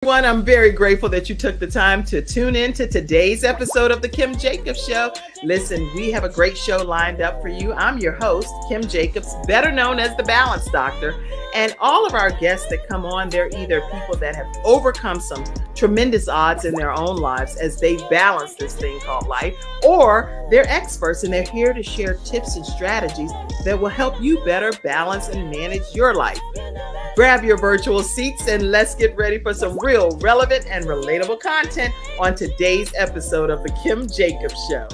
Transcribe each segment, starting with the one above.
Everyone, I'm very grateful that you took the time to tune in to today's episode of The Kim Jacobs Show. Listen, we have a great show lined up for you. I'm your host, Kim Jacobs, better known as the Balance Doctor. And all of our guests that come on, they're either people that have overcome some tremendous odds in their own lives as they balance this thing called life, or they're experts and they're here to share tips and strategies that will help you better balance and manage your life. Grab your virtual seats and let's get ready for some real relevant and relatable content on today's episode of The Kim Jacobs Show.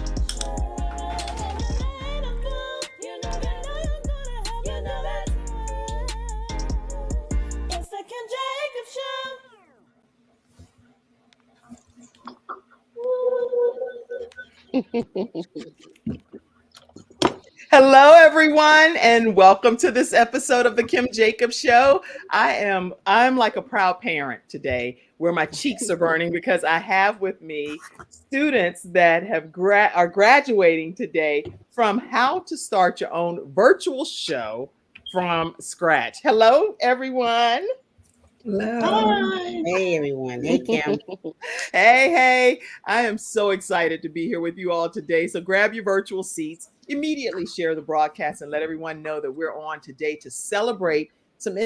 Hello, everyone, and welcome to this episode of The Kim Jacobs Show. I'm like a proud parent today, where my cheeks are burning because I have with me students that are graduating today from How to Start Your Own Virtual Show from Scratch. Hello, everyone. Hello. Hi. Hey, everyone. Hey, Kim. Hey. I am so excited to be here with you all today. So grab your virtual seats, immediately share the broadcast, and let everyone know that we're on today to celebrate some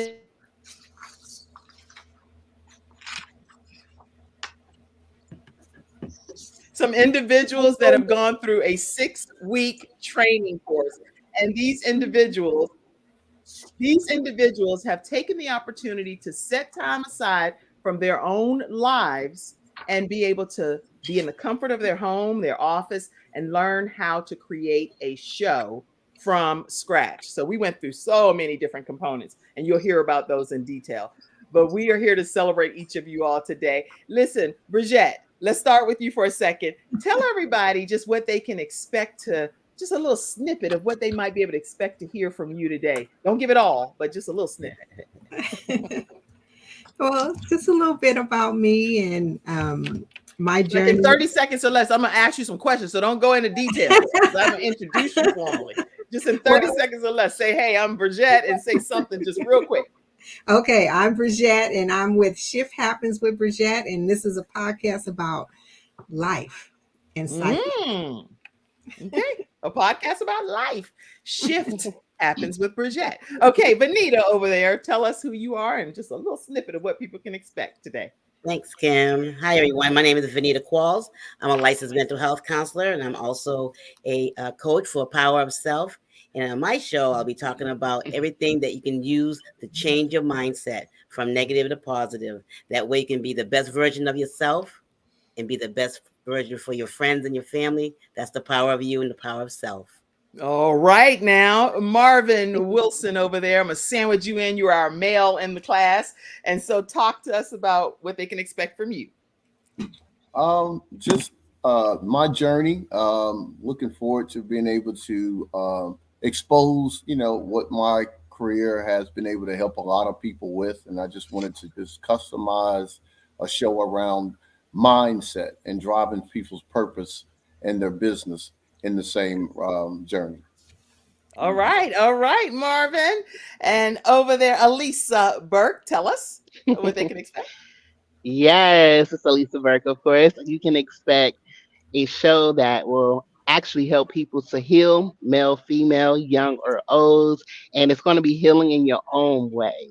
individuals that have gone through a 6-week training course. And these individuals have taken the opportunity to set time aside from their own lives and be able to be in the comfort of their home, their office, and learn how to create a show from scratch. So we went through so many different components, and you'll hear about those in detail. But we are here to celebrate each of you all today. Listen, Briggette, let's start with you for a second. Tell everybody just what they can expect just a little snippet of what they might be able to expect to hear from you today. Don't give it all, but just a little snippet. Well, just a little bit about me and my journey. Like in 30 seconds or less, I'm going to ask you some questions, so don't go into details. I'm going to introduce you formally. Just in 30 seconds or less, say, hey, I'm Briggette, and say something just real quick. Okay, I'm Briggette, and I'm with Shift Happens with Briggette, and this is a podcast about life and psyche. Okay, a podcast about life. Shift Happens with Briggette. Okay, Venita over there, tell us who you are and just a little snippet of what people can expect today. Thanks, Kim. Hi, everyone. My name is Venita Qualls. I'm a licensed mental health counselor, and I'm also a coach for Power of Self. And on my show, I'll be talking about everything that you can use to change your mindset from negative to positive. That way you can be the best version of yourself and be the best version for your friends and your family. That's the power of you and the power of self. All right, now, Marvin Wilson over there, I'm going to sandwich you in. You are our male in the class. And so talk to us about what they can expect from you. Just my journey. Looking forward to being able to expose, what my career has been able to help a lot of people with. And I just wanted to just customize a show around mindset and driving people's purpose and their business in the same journey. All right, Marvin. And over there, Alisa Burke, tell us what they can expect. Yes, it's Alisa Burke, of course. You can expect a show that will actually help people to heal, male, female, young or old, and it's going to be healing in your own way.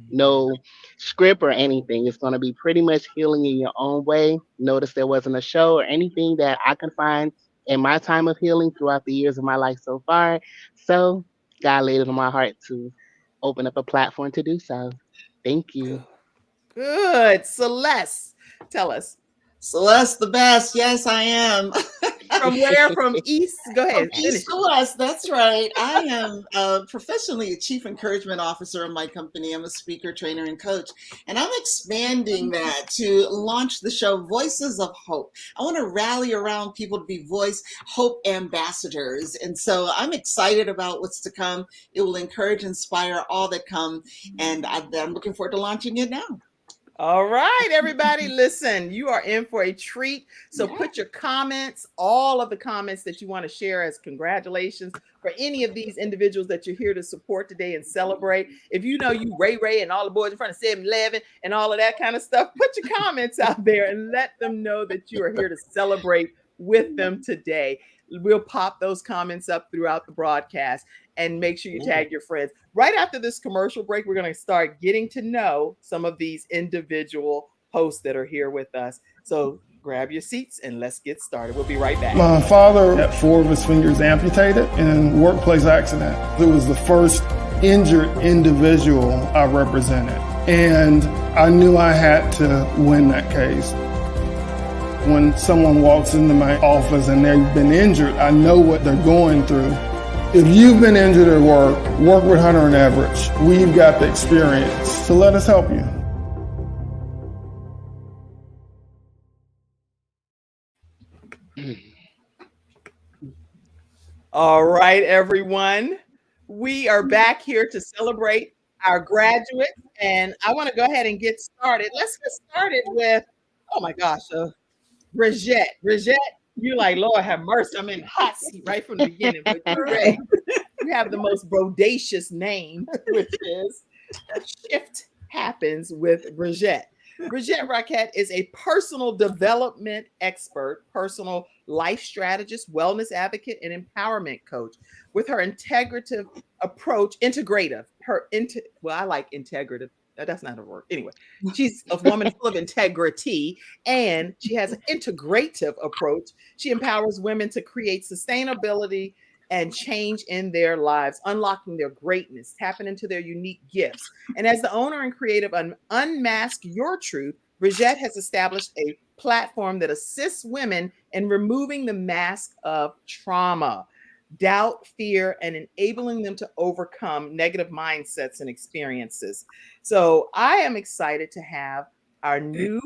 No script or anything. It's going to be pretty much healing in your own way. Notice there wasn't a show or anything that I could find in my time of healing throughout the years of my life so far. So God laid it on my heart to open up a platform to do so. Thank you. Good. Celeste, tell us. Celeste, the best. Yes, I am. From where? From East? Go ahead. East to West. That's right. I am professionally a chief encouragement officer in my company. I'm a speaker, trainer, and coach. And I'm expanding that to launch the show Voices of Hope. I want to rally around people to be voice hope ambassadors. And so I'm excited about what's to come. It will encourage, inspire all that come. And I'm looking forward to launching it now. All right, everybody, listen, you are in for a treat. So put your comments, all of the comments that you want to share as congratulations for any of these individuals that you're here to support today and celebrate. If you know you Ray and all the boys in front of 7-Eleven and all of that kind of stuff, put your comments out there and let them know that you are here to celebrate with them today. We'll pop those comments up throughout the broadcast and make sure you tag your friends. Right after this commercial break, we're going to start getting to know some of these individual hosts that are here with us. So grab your seats and let's get started. We'll be right back. My father had 4 of his fingers amputated in a workplace accident. It was the first injured individual I represented, and I knew I had to win that case. When someone walks into my office and they've been injured, I know what they're going through. If you've been injured at work with Hunter and Everett. We've got the experience, so let us help you. All right, everyone. We are back here to celebrate our graduates, and I want to go ahead and get started. Let's get started with, oh my gosh, Briggette. Briggette, you're like, Lord have mercy, I'm in the hot seat right from the beginning, but you're ready. You have the most bodacious name, which is Shift Happens with Briggette. Briggette Rockett is a personal development expert, personal life strategist, wellness advocate, and empowerment coach. With her integrative approach, I like integrative. That's not a word. Anyway, she's a woman full of integrity, and she has an integrative approach. She empowers women to create sustainability and change in their lives, unlocking their greatness, tapping into their unique gifts. And as the owner and creative of Unmask Your Truth, Briggette has established a platform that assists women in removing the mask of trauma, doubt, fear, and enabling them to overcome negative mindsets and experiences. So I am excited to have our new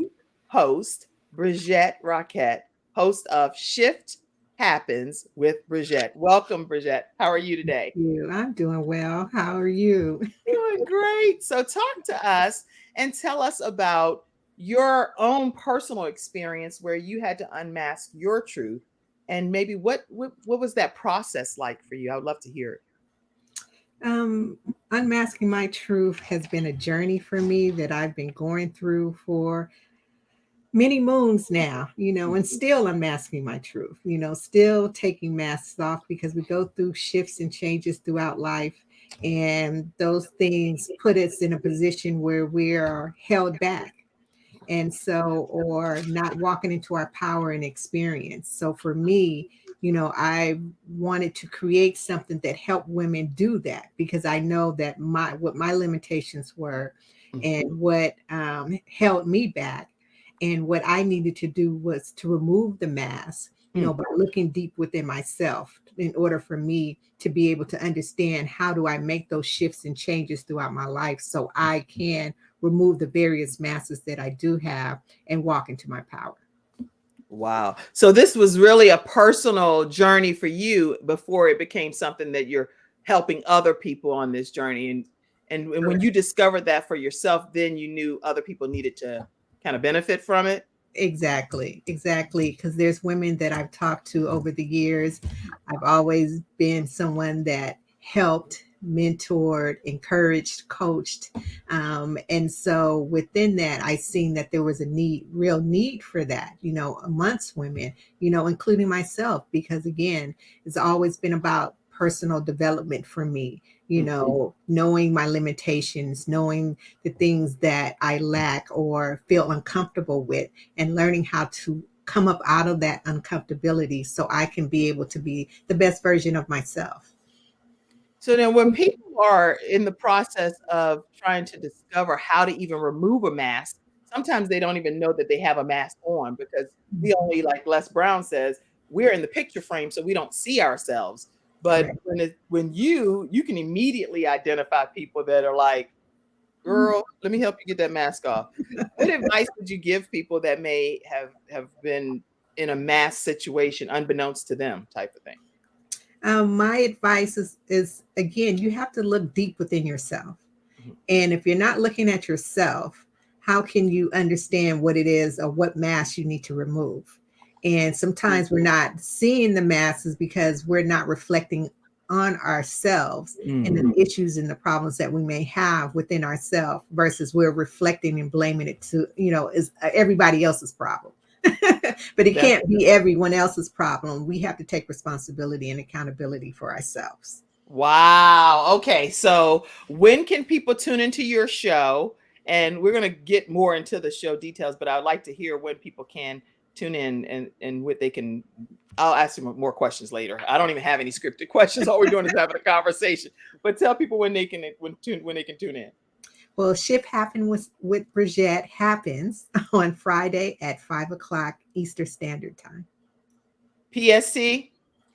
host, Briggette Rockett, host of Shift Happens with Briggette. Welcome, Briggette. How are you today? I'm doing well. How are you? Doing great. So talk to us and tell us about your own personal experience where you had to unmask your truth, and maybe what was that process like for you? I would love to hear it. Unmasking my truth has been a journey for me that I've been going through for many moons now, and still unmasking my truth, still taking masks off, because we go through shifts and changes throughout life. And those things put us in a position where we are held back. And so, or not walking into our power and experience. So for me, I wanted to create something that helped women do that, because I know that what my limitations were and what held me back. And what I needed to do was to remove the mask, by looking deep within myself in order for me to be able to understand how do I make those shifts and changes throughout my life so I can remove the various masks that I do have and walk into my power. Wow. So this was really a personal journey for you before it became something that you're helping other people on this journey. And when you discovered that for yourself, then you knew other people needed to kind of benefit from it. Exactly. Because there's women that I've talked to over the years. I've always been someone that helped, mentored, encouraged, coached. And so within that, I seen that there was a real need for that, amongst women, including myself, because again, it's always been about personal development for me, knowing my limitations, knowing the things that I lack or feel uncomfortable with, and learning how to come up out of that uncomfortability so I can be able to be the best version of myself. So then when people are in the process of trying to discover how to even remove a mask, sometimes they don't even know that they have a mask on, because we only, like Les Brown says, we're in the picture frame, so we don't see ourselves. But when you can immediately identify people that are like, girl, let me help you get that mask off. What advice would you give people that may have been in a mask situation unbeknownst to them, type of thing? My advice is again, you have to look deep within yourself. And if you're not looking at yourself, how can you understand what it is or what mask you need to remove? And sometimes we're not seeing the masks because we're not reflecting on ourselves and the issues and the problems that we may have within ourselves versus we're reflecting and blaming it to, is everybody else's problem. But it can't be everyone else's problem. We have to take responsibility and accountability for ourselves. Wow. Okay. So when can people tune into your show? And we're going to get more into the show details, but I'd like to hear when people can tune in and what they can. I'll ask you more questions later. I don't even have any scripted questions. All we're doing is having a conversation. But tell people when they can tune in. Well, Shift Happen with Briggette happens on Friday at 5:00 Eastern Standard Time. PST?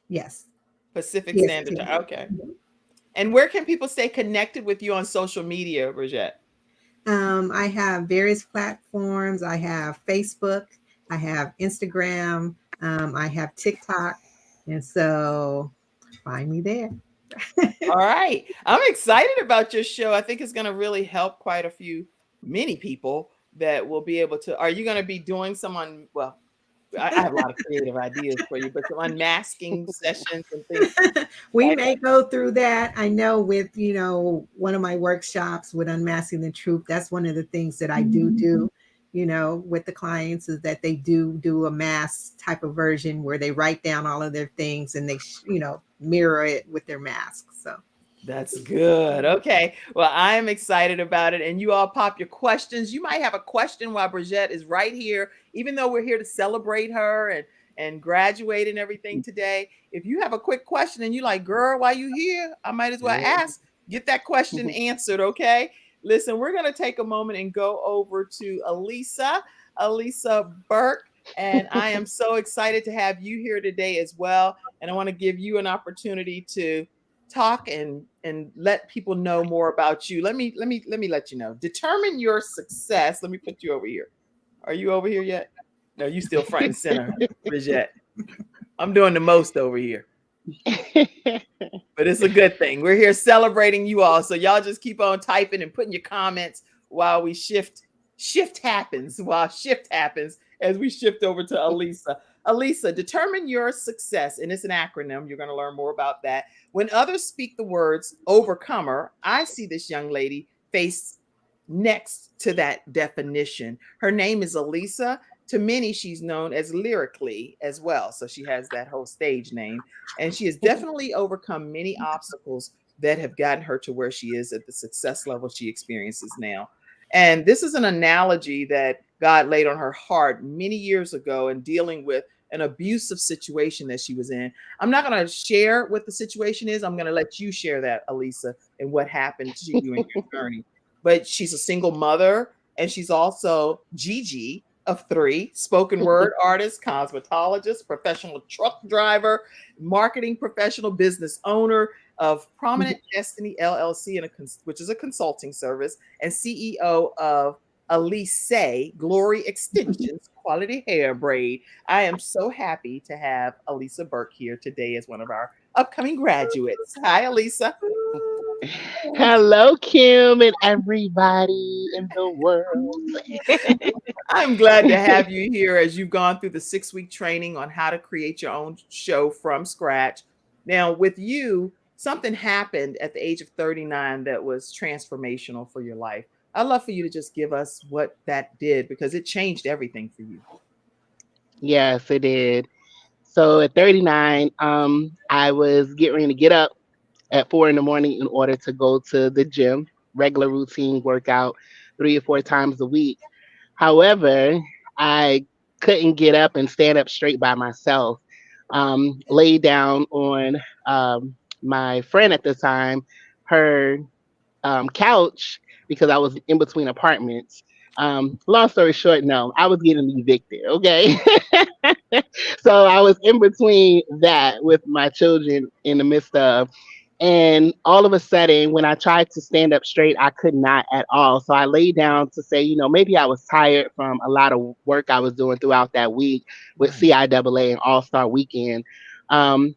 Yes. Pacific PST. Standard Time. Okay. And where can people stay connected with you on social media, Briggette? I have various platforms. I have Facebook. I have Instagram. I have TikTok. And so find me there. All right. I'm excited about your show. I think it's going to really help many people that will be able to. Are you going to be doing I have a lot of creative ideas for you, but some unmasking sessions and things. We may go through that. I know with, one of my workshops with Unmasking the Truth, that's one of the things that I do, with the clients is that they do a mask type of version where they write down all of their things and they, mirror it with their masks. So that's good. Okay. Well, I'm excited about it. And you all pop your questions. You might have a question while Briggette is right here, even though we're here to celebrate her and graduate and everything today. If you have a quick question and you're like, girl, why you here? I might as well ask. Get that question answered. Okay. Listen, we're going to take a moment and go over to Alisa Burke. And I am so excited to have you here today as well. And I want to give you an opportunity to talk and let people know more about you. Let me let you know. Determine your success. Let me put you over here. Are you over here yet? No, you still front and center, Briggette. I'm doing the most over here. But it's a good thing. We're here celebrating you all. So y'all just keep on typing and putting your comments while we shift happens as we shift over to Alisa. Alisa, determine your success. And it's an acronym. You're going to learn more about that. When others speak the words overcomer, I see this young lady face next to that definition. Her name is Alisa. To many, she's known as Lyrically as well. So she has that whole stage name. And she has definitely overcome many obstacles that have gotten her to where she is at the success level she experiences now. And this is an analogy that God laid on her heart many years ago in dealing with an abusive situation that she was in. I'm not going to share what the situation is. I'm going to let you share that, Alisa, and what happened to you in your journey. But she's a single mother, and she's also Gigi of 3, spoken word artist, cosmetologist, professional truck driver, marketing professional, business owner of Prominent Destiny LLC, which is a consulting service, and CEO of Alisa Glory Extensions Quality Hair Braid. I am so happy to have Alisa Burke here today as one of our upcoming graduates. Hi, Alisa. Hello, Kim, and everybody in the world. I'm glad to have you here as you've gone through the 6-week training on how to create your own show from scratch. Now, with you, something happened at the age of 39 that was transformational for your life. I'd love for you to just give us what that did, because it changed everything for you. Yes, it did. So at 39, I was getting ready to get up at 4 a.m. in order to go to the gym, regular routine workout 3 or 4 times a week. However, I couldn't get up and stand up straight by myself. Laid down on my friend at the time, her couch, because I was in between apartments. Long story short, no, I was getting evicted. Okay. So I was in between that with my children in the midst of, and all of a sudden, when I tried to stand up straight, I could not at all. So I laid down to say, maybe I was tired from a lot of work I was doing throughout that week with CIAA and All-Star Weekend.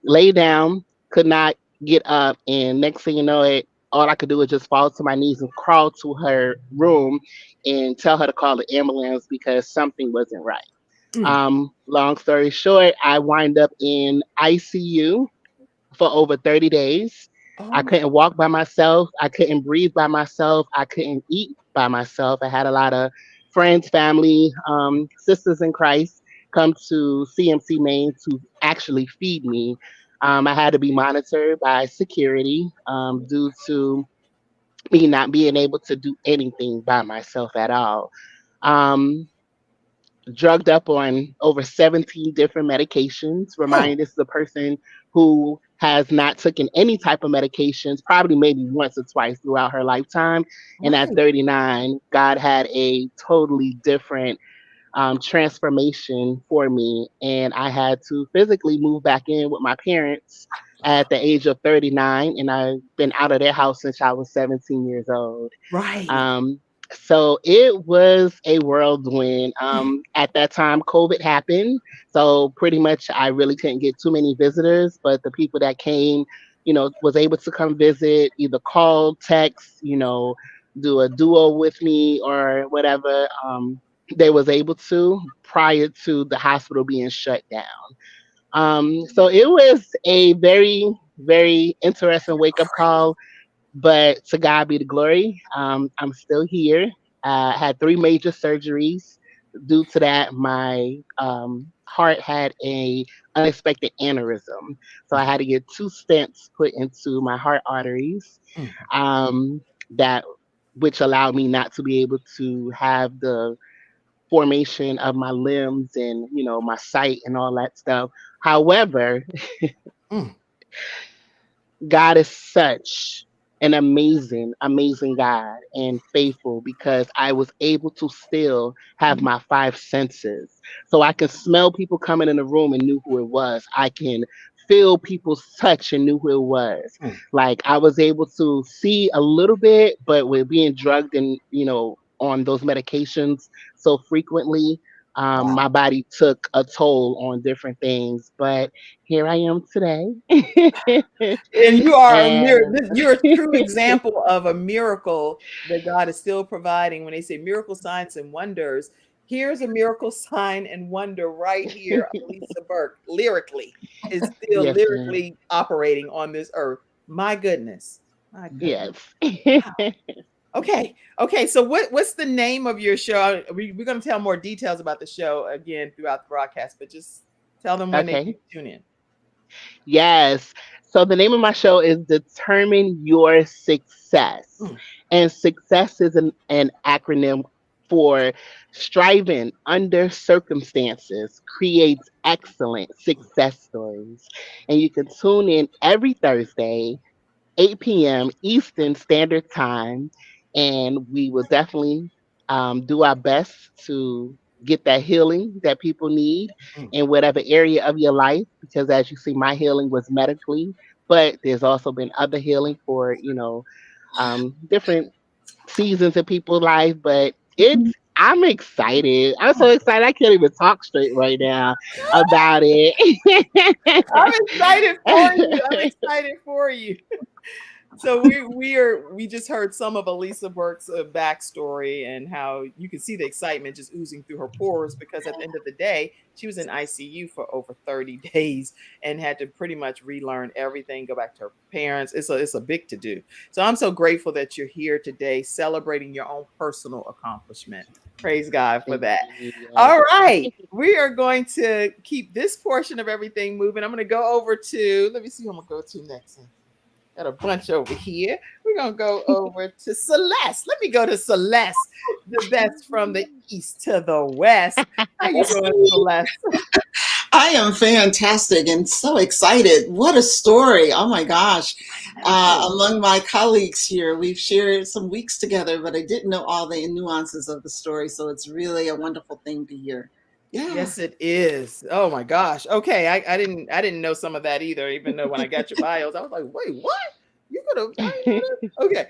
Lay down, could not get up. And next thing you know, all I could do was just fall to my knees and crawl to her room and tell her to call the ambulance because something wasn't right. Mm. Long story short, I wind up in ICU for over 30 days. I Oh, couldn't walk by myself. I couldn't breathe by myself. I couldn't eat by myself. I had a lot of friends, family, sisters in Christ come to CMC Maine to actually feed me. I had to be monitored by security due to me not being able to do anything by myself at all. Um, Drugged up on over 17 different medications. oh, Remind this is a person who has not taken any type of medications, probably maybe once or twice throughout her lifetime. And at right. 39, God had a totally different transformation for me. And I had to physically move back in with my parents at the age of 39. And I've been out of their house since I was 17 years old. Right. Um, so it was a whirlwind. At that time, COVID happened. So pretty much I really couldn't get too many visitors, but the people that came, was able to come visit, either call, text, do a duo with me or whatever. They was able to prior to the hospital being shut down. So it was a very, very interesting wake up call, but to God be the glory. I'm still here. Had three major surgeries. Due to that, my heart had a unexpected aneurysm, so I had to get two stents put into my heart arteries. Mm. That which allowed me not to be able to have the formation of my limbs and my sight and all that stuff. However, Mm. God is such an amazing, amazing God and faithful because I was able to still have my five senses. So I can smell people coming in the room and knew who it was. I can feel people's touch and knew who it was. Mm. Like I was able to see a little bit, but with being drugged and, on those medications so frequently, my body took a toll on different things. But here I am today. And you are a And you're a true example of a miracle that God is still providing. When they say miracle signs and wonders, here's a miracle sign and wonder right here. Alisa Burke lyrically is still yes, ma'am. lyrically operating on this earth. My goodness. My goodness. Yes. Okay. So what's the name of your show? We're going to tell more details about the show again throughout the broadcast, but just tell them when they Okay. can tune in. Yes. So the name of my show is Determine Your Success. Mm. And success is an acronym for striving under circumstances creates excellent success stories. And you can tune in every Thursday 8 p.m. Eastern Standard Time, and we will definitely do our best to get that healing that people need Mm. in whatever area of your life. Because as you see, my healing was medically, but there's also been other healing for different seasons of people's life. But I'm excited. I'm so excited. I can't even talk straight right now about it. I'm excited for you. I'm excited for you. So we just heard some of Alisa Burke's backstory and how you can see the excitement just oozing through her pores because at the end of the day, she was in ICU for over 30 days and had to pretty much relearn everything, go back to her parents. It's a big to do. So I'm so grateful that you're here today celebrating your own personal accomplishment. Praise God for that. All right. We are going to keep this portion of everything moving. I'm going to go over to, let me see who I'm going to go to next. Got a bunch over here. We're going to go over to Celeste. Let me go to Celeste, the best from the east to the west. How you doing, Celeste? I am fantastic and so excited. What a story. Oh my gosh. Among my colleagues here, we've shared some weeks together, but I didn't know all the nuances of the story. So it's really a wonderful thing to hear. Yeah. Yes, it is. Oh my gosh. Okay. I didn't know some of that either, even though when I got your bios, I was like, wait, what? You could have okay.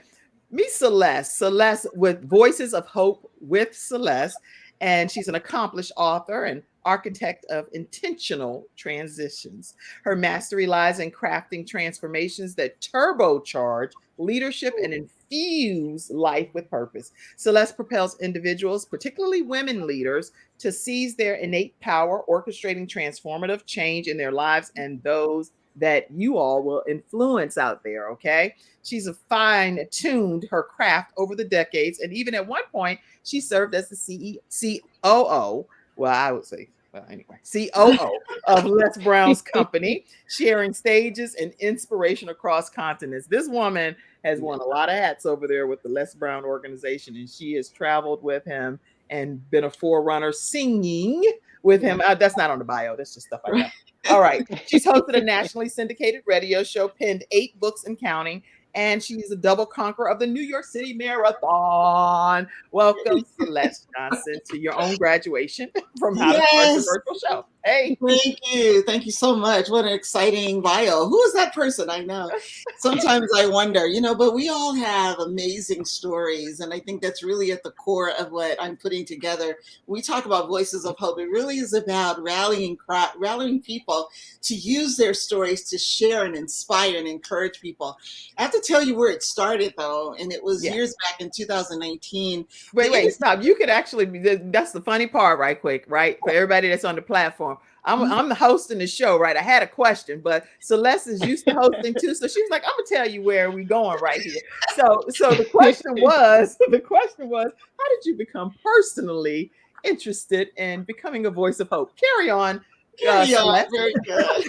Meet Celeste. Celeste with Voices of Hope with Celeste. And she's an accomplished author and architect of intentional transitions. Her mastery lies in crafting transformations that turbocharge leadership and infuse life with purpose. Celeste propels individuals, particularly women leaders, to seize their innate power, orchestrating transformative change in their lives and those that you all will influence out there. Okay. She's fine-tuned her craft over the decades. And even at one point, she served as the COO. Well, I would say, well, anyway, COO of Les Brown's company, sharing stages and inspiration across continents. This woman has worn a lot of hats over there with the Les Brown organization, and she has traveled with him and been a forerunner singing with him. That's not on the bio. That's just stuff I got. All right. She's hosted a nationally syndicated radio show, penned 8 books and counting, and she's a double conqueror of the New York City Marathon. Welcome, Celeste Jonson, to your own graduation from How to Start a Virtual Show. Hey. Thank you. Thank you so much. What an exciting bio. Who is that person? I know. Sometimes I wonder, but we all have amazing stories. And I think that's really at the core of what I'm putting together. When we talk about Voices of Hope, it really is about rallying people to use their stories to share and inspire and encourage people. I have to tell you where it started, though, and it was years back in 2019. Wait, stop. You could actually, that's the funny part right quick, right? For everybody that's on the platform. I'm the hosting the show, right? I had a question, but Celeste is used to hosting too. So she was like, I'm gonna tell you where we're going right here. So the question was, how did you become personally interested in becoming a voice of hope? Carry on. Very good.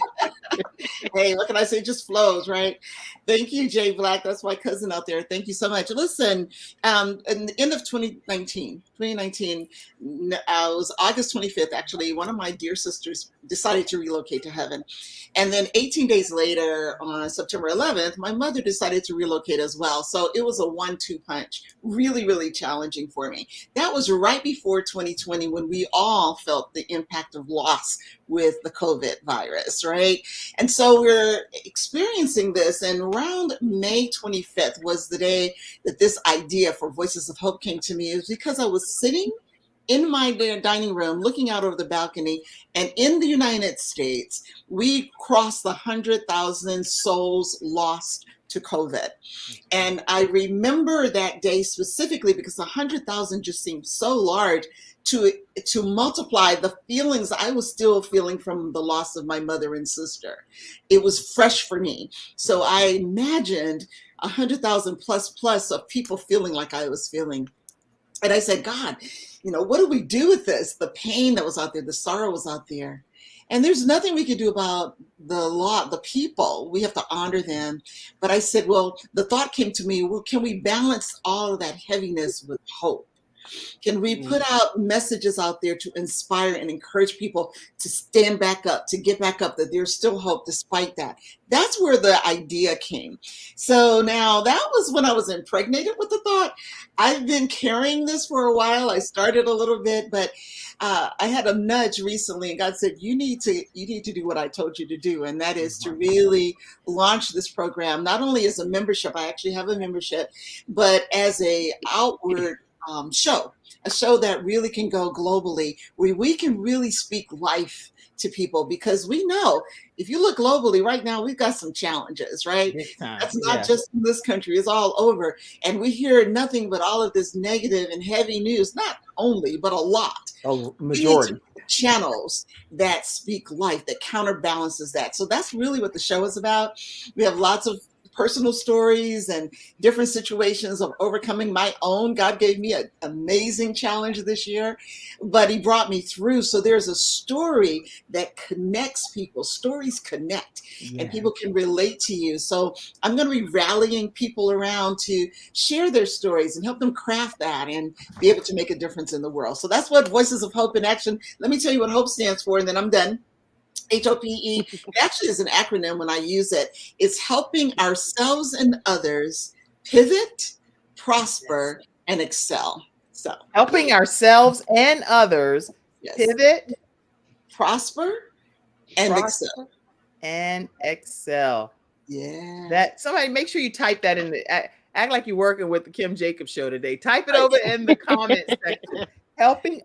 Hey, what can I say? It just flows, right? Thank you, Jay Black. That's my cousin out there. Thank you so much. Listen, in the end of 2019, it was August 25th, actually, one of my dear sisters decided to relocate to heaven. And then 18 days later, on September 11th, my mother decided to relocate as well. So it was a 1-2 punch, really, really challenging for me. That was right before 2020, when we all felt the impact of loss with the COVID virus, right? And so we're experiencing this, and around May 25th was the day that this idea for Voices of Hope came to me. It was because I was sitting in my dining room looking out over the balcony, and in the United States, we crossed the 100,000 souls lost to COVID. And I remember that day specifically because 100,000 just seemed so large to multiply the feelings I was still feeling from the loss of my mother and sister. It was fresh for me. So I imagined 100,000 plus of people feeling like I was feeling. And I said, God, what do we do with this? The pain that was out there, the sorrow was out there. And there's nothing we can do about the people. We have to honor them. But I said, well, the thought came to me, well, can we balance all of that heaviness with hope? Can we put out messages out there to inspire and encourage people to stand back up, to get back up, that there's still hope despite that? That's where the idea came. So now that was when I was impregnated with the thought. I've been carrying this for a while. I started a little bit, but I had a nudge recently, and God said, you need to do what I told you to do. And that is to really launch this program, not only as a membership, I actually have a membership, but as a outward show, a show that really can go globally, where we can really speak life to people, because we know if you look globally right now, we've got some challenges, right? That's not just in this country, it's all over. And we hear nothing but all of this negative and heavy news, not only, but a lot. A majority. Channels that speak life, that counterbalances that. So that's really what the show is about. We have lots of personal stories and different situations of overcoming my own. God gave me an amazing challenge this year, but he brought me through. So there's a story that connects people. Stories connect, and people can relate to you. So I'm going to be rallying people around to share their stories and help them craft that and be able to make a difference in the world. So that's what Voices of Hope in Action. Let me tell you what HOPE stands for, and then I'm done. HOPE actually is an acronym when I use it. It's helping ourselves and others pivot, prosper, and excel. So helping ourselves and others pivot, prosper, and excel. And excel. Yeah. That somebody make sure you type that in the act like you're working with the Kim Jacobs show today. Type it over in the comment section. Helping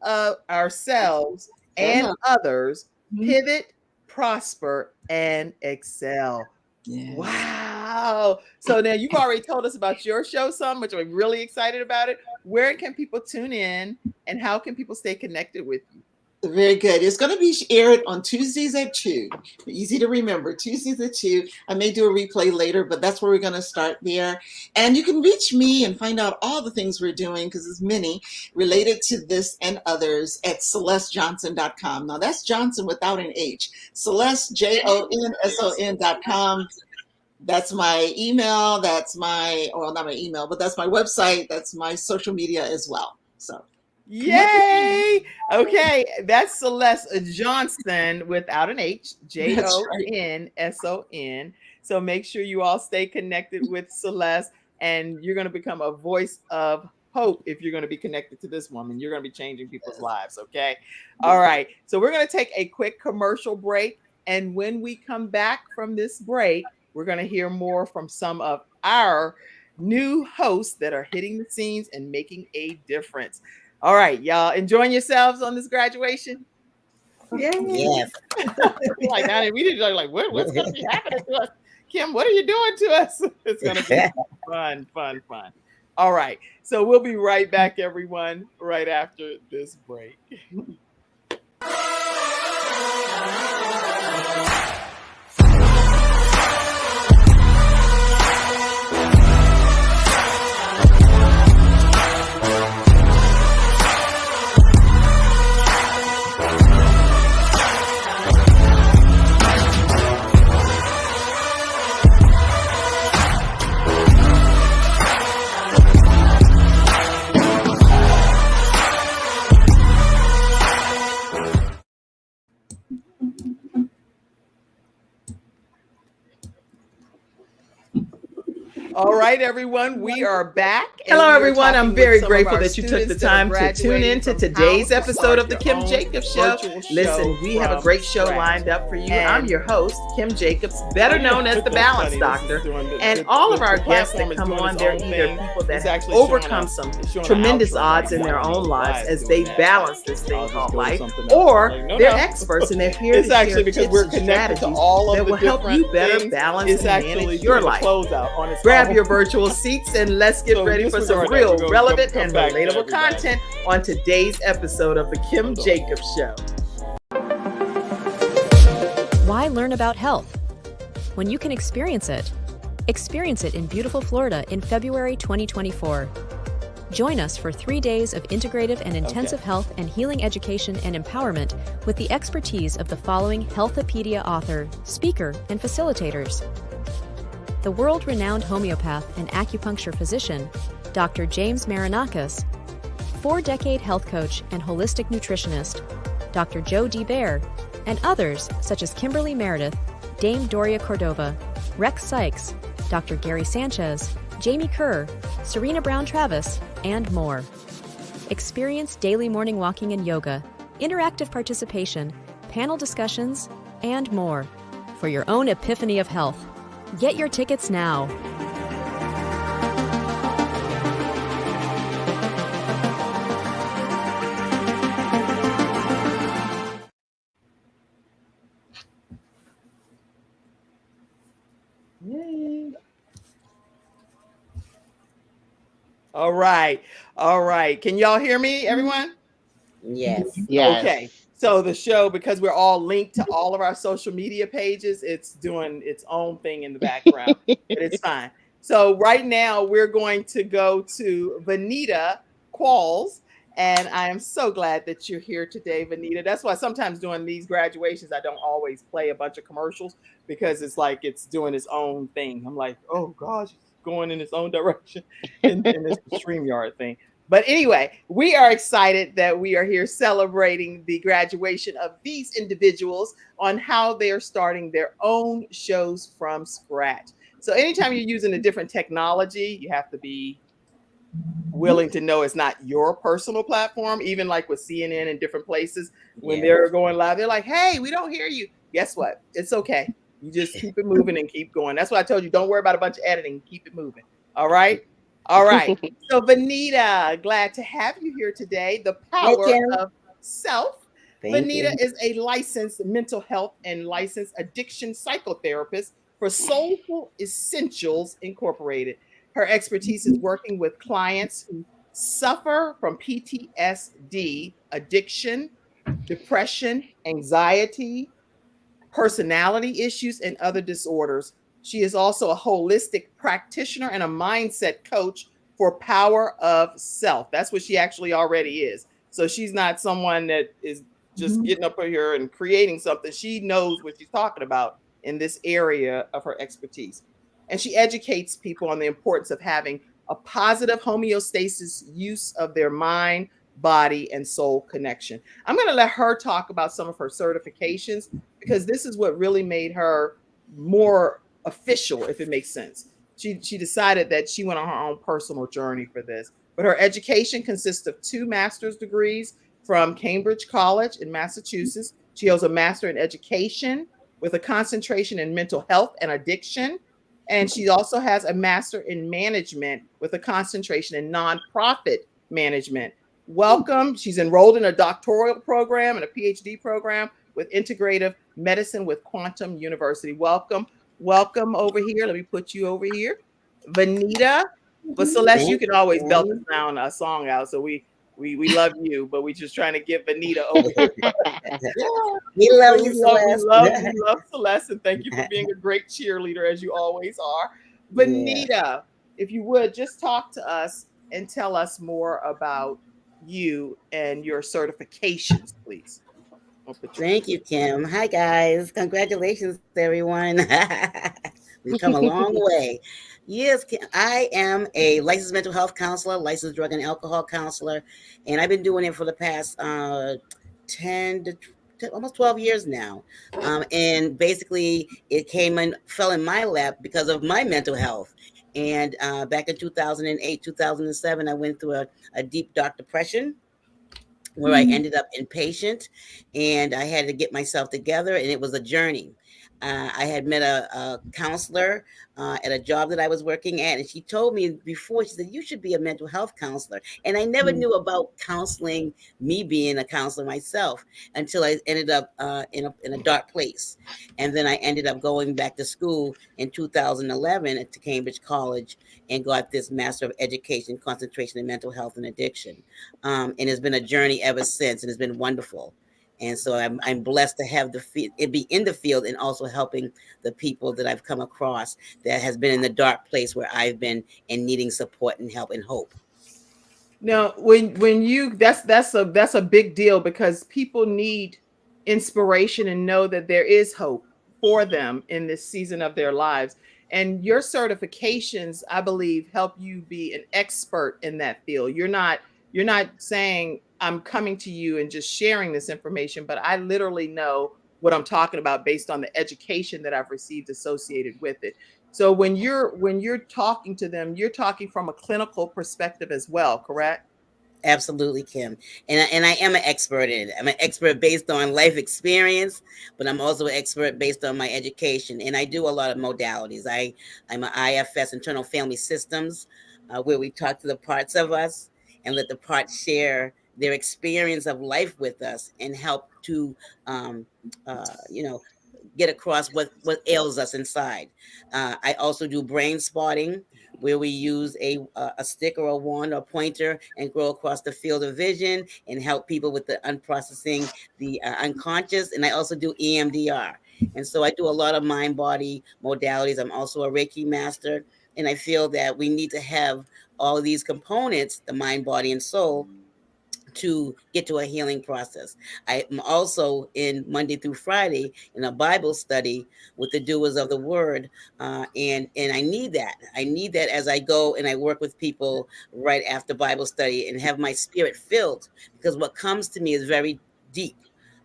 ourselves and others Mhm. pivot, prosper, and excel. Yes. Wow. So now you've already told us about your show some, which I'm really excited about it. Where can people tune in and how can people stay connected with you? Very good. It's going to be aired on Tuesdays at 2. Easy to remember. Tuesdays at 2. I may do a replay later, but that's where we're going to start there. And you can reach me and find out all the things we're doing, because there's many related to this and others, at CelesteJonson.com. Now that's Johnson without an H. Celeste, JONSON.com. That's my email. That's my, well, not my email, but that's my website. That's my social media as well. So. Yay! Okay, that's Celeste Jonson without an H, JONSON. So make sure you all stay connected with Celeste, and you're going to become a voice of hope if you're going to be connected to this woman. You're going to be changing people's lives, okay? All right, so we're going to take a quick commercial break, and when we come back from this break, we're going to hear more from some of our new hosts that are hitting the scenes and making a difference. All right, y'all enjoying yourselves on this graduation? Yes. Like, now we didn't like what's going to be happening to us? Kim, what are you doing to us? It's going to be fun. All right, so we'll be right back, everyone, right after this break. All right, everyone, we are back. Hello, everyone. I'm very grateful that you took the time to tune in to today's episode of the Kim Jacobs Show. Listen, we have a great show lined up for you. I'm your host, Kim Jacobs, better known as the Balance Doctor. And all of our guests that come on, they're either people that have overcome some tremendous odds in their own lives as they balance this thing called life, or they're experts and they're here to share tips and strategies that will help you better balance and manage your life. Grab your virtual seats and let's get ready for some real relevant and relatable content on today's episode of the Kim Jacobs Show. Why learn about health when you can experience it? Experience it in beautiful Florida in February 2024. Join us for 3 days of integrative and intensive health and healing education and empowerment with the expertise of the following Healthopedia author, speaker, and facilitators. The world-renowned homeopath and acupuncture physician, Dr. James Marinakis, 4-decade health coach and holistic nutritionist, Dr. Joe D. Bear, and others such as Kimberly Meredith, Dame Doria Cordova, Rex Sykes, Dr. Gary Sanchez, Jamie Kerr, Serena Brown-Travis, and more. Experience daily morning walking and yoga, interactive participation, panel discussions, and more for your own epiphany of health. Get your tickets now. Yay. All right. Can y'all hear me, everyone? Yes. Yes. Okay. So the show, because we're all linked to all of our social media pages, it's doing its own thing in the background, but it's fine. So right now we're going to go to Venita Qualls, and I am so glad that you're here today, Venita. That's why sometimes during these graduations, I don't always play a bunch of commercials because it's like it's doing its own thing. I'm like, oh gosh, it's going in its own direction in this StreamYard thing. But anyway, we are excited that we are here celebrating the graduation of these individuals on how they are starting their own shows from scratch. So anytime you're using a different technology, you have to be willing to know it's not your personal platform. Even like with CNN and different places, when they're going live, they're like, hey, we don't hear you. Guess what? It's okay. You just keep it moving and keep going. That's why I told you, don't worry about a bunch of editing. Keep it moving. All right. All right. So Venita, glad to have you here today. The power of self. Thank Venita you. is a licensed mental health and licensed addiction psychotherapist for Soulful Essentials Incorporated. Her expertise is working with clients who suffer from PTSD, addiction, depression, anxiety, personality issues, and other disorders. She is also a holistic practitioner and a mindset coach for power of self. That's what she actually already is. So she's not someone that is just getting up here and creating something. She knows what she's talking about in this area of her expertise. And she educates people on the importance of having a positive homeostasis use of their mind, body, and soul connection. I'm going to let her talk about some of her certifications because this is what really made her more official, if it makes sense. She decided that she went on her own personal journey for this. But her education consists of 2 master's degrees from Cambridge College in Massachusetts. She holds a master in education with a concentration in mental health and addiction. And she also has a master in management with a concentration in nonprofit management. Welcome. She's enrolled in a doctoral program and a PhD program with integrative medicine with Quantum University. Welcome. Welcome over here. Let me put you over here. Venita. But Celeste, you can always belt a song out. So we love you, but we're just trying to get Venita over here. We love you, Celeste. We love Celeste, and thank you for being a great cheerleader as you always are. Venita, if you would just talk to us and tell us more about you and your certifications, please. Thank you, Kim. Hi, guys. Congratulations, everyone. We've come a long way. Yes, I am a licensed mental health counselor, licensed drug and alcohol counselor, and I've been doing it for the past 10 to almost 12 years now. And basically, it fell in my lap because of my mental health. And back in 2008, 2007, I went through a deep, dark depression where I ended up inpatient, and I had to get myself together, and it was a journey. I had met a counselor at a job that I was working at, and she told me before, she said, you should be a mental health counselor. And I never knew about counseling, me being a counselor myself, until I ended up in a dark place. And then I ended up going back to school in 2011 to Cambridge College and got this Master of Education, Concentration in Mental Health and Addiction. And it's been a journey ever since, and it's been wonderful. And so I'm blessed to have it be in the field and also helping the people that I've come across that has been in the dark place where I've been and needing support and help and hope. Now, when you that's a big deal because people need inspiration and know that there is hope for them in this season of their lives. And your certifications, I believe, help you be an expert in that field. You're not saying I'm coming to you and just sharing this information, but I literally know what I'm talking about based on the education that I've received associated with it. So when you're talking to them, you're talking from a clinical perspective as well, correct? Absolutely, Kim. And I am an expert in it. I'm an expert based on life experience, but I'm also an expert based on my education. And I do a lot of modalities. I'm an IFS, Internal Family Systems, where we talk to the parts of us and let the parts share their experience of life with us and help to, get across what ails us inside. I also do brain spotting, where we use a stick or a wand or pointer and go across the field of vision and help people with the unprocessing, the unconscious. And I also do EMDR. And so I do a lot of mind-body modalities. I'm also a Reiki master. And I feel that we need to have all of these components, the mind, body, and soul, to get to a healing process. I'm also in Monday through Friday in a Bible study with the doers of the word. And I need that. I need that as I go and I work with people right after Bible study and have my spirit filled, because what comes to me is very deep.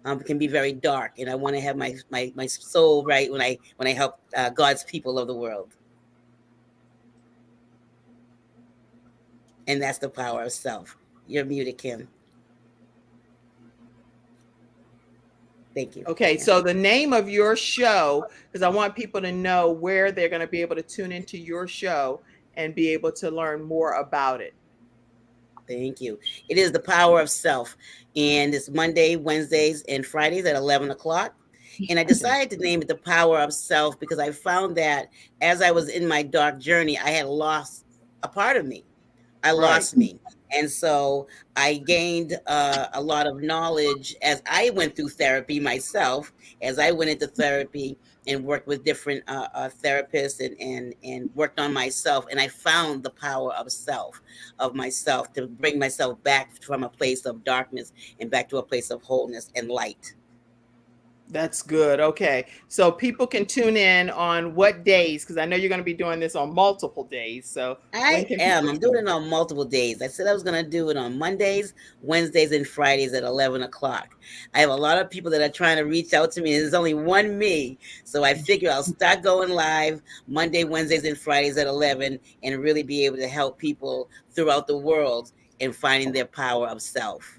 It can be very dark. And I want to have my soul right when I help God's people of the world. And that's the power of self. You're muted, Kim. Thank you. Okay, so the name of your show, because I want people to know where they're going to be able to tune into your show and be able to learn more about it. Thank you. It is the power of self. And it's Monday, Wednesdays, and Fridays at 11 o'clock. And I decided to name it the power of self because I found that as I was in my dark journey, I had lost a part of me. I lost me. And so I gained a lot of knowledge as I went through therapy myself, as I went into therapy and worked with different therapists and worked on myself. And I found the power of self, of myself, to bring myself back from a place of darkness and back to a place of wholeness and light. That's good. Okay. So people can tune in on what days? Because I know you're going to be doing this on multiple days. So I'm doing it on multiple days. I said I was going to do it on Mondays, Wednesdays, and Fridays at 11 o'clock. I have a lot of people that are trying to reach out to me. There's only one me. So I figure I'll start going live Monday, Wednesdays, and Fridays at 11 and really be able to help people throughout the world in finding their power of self.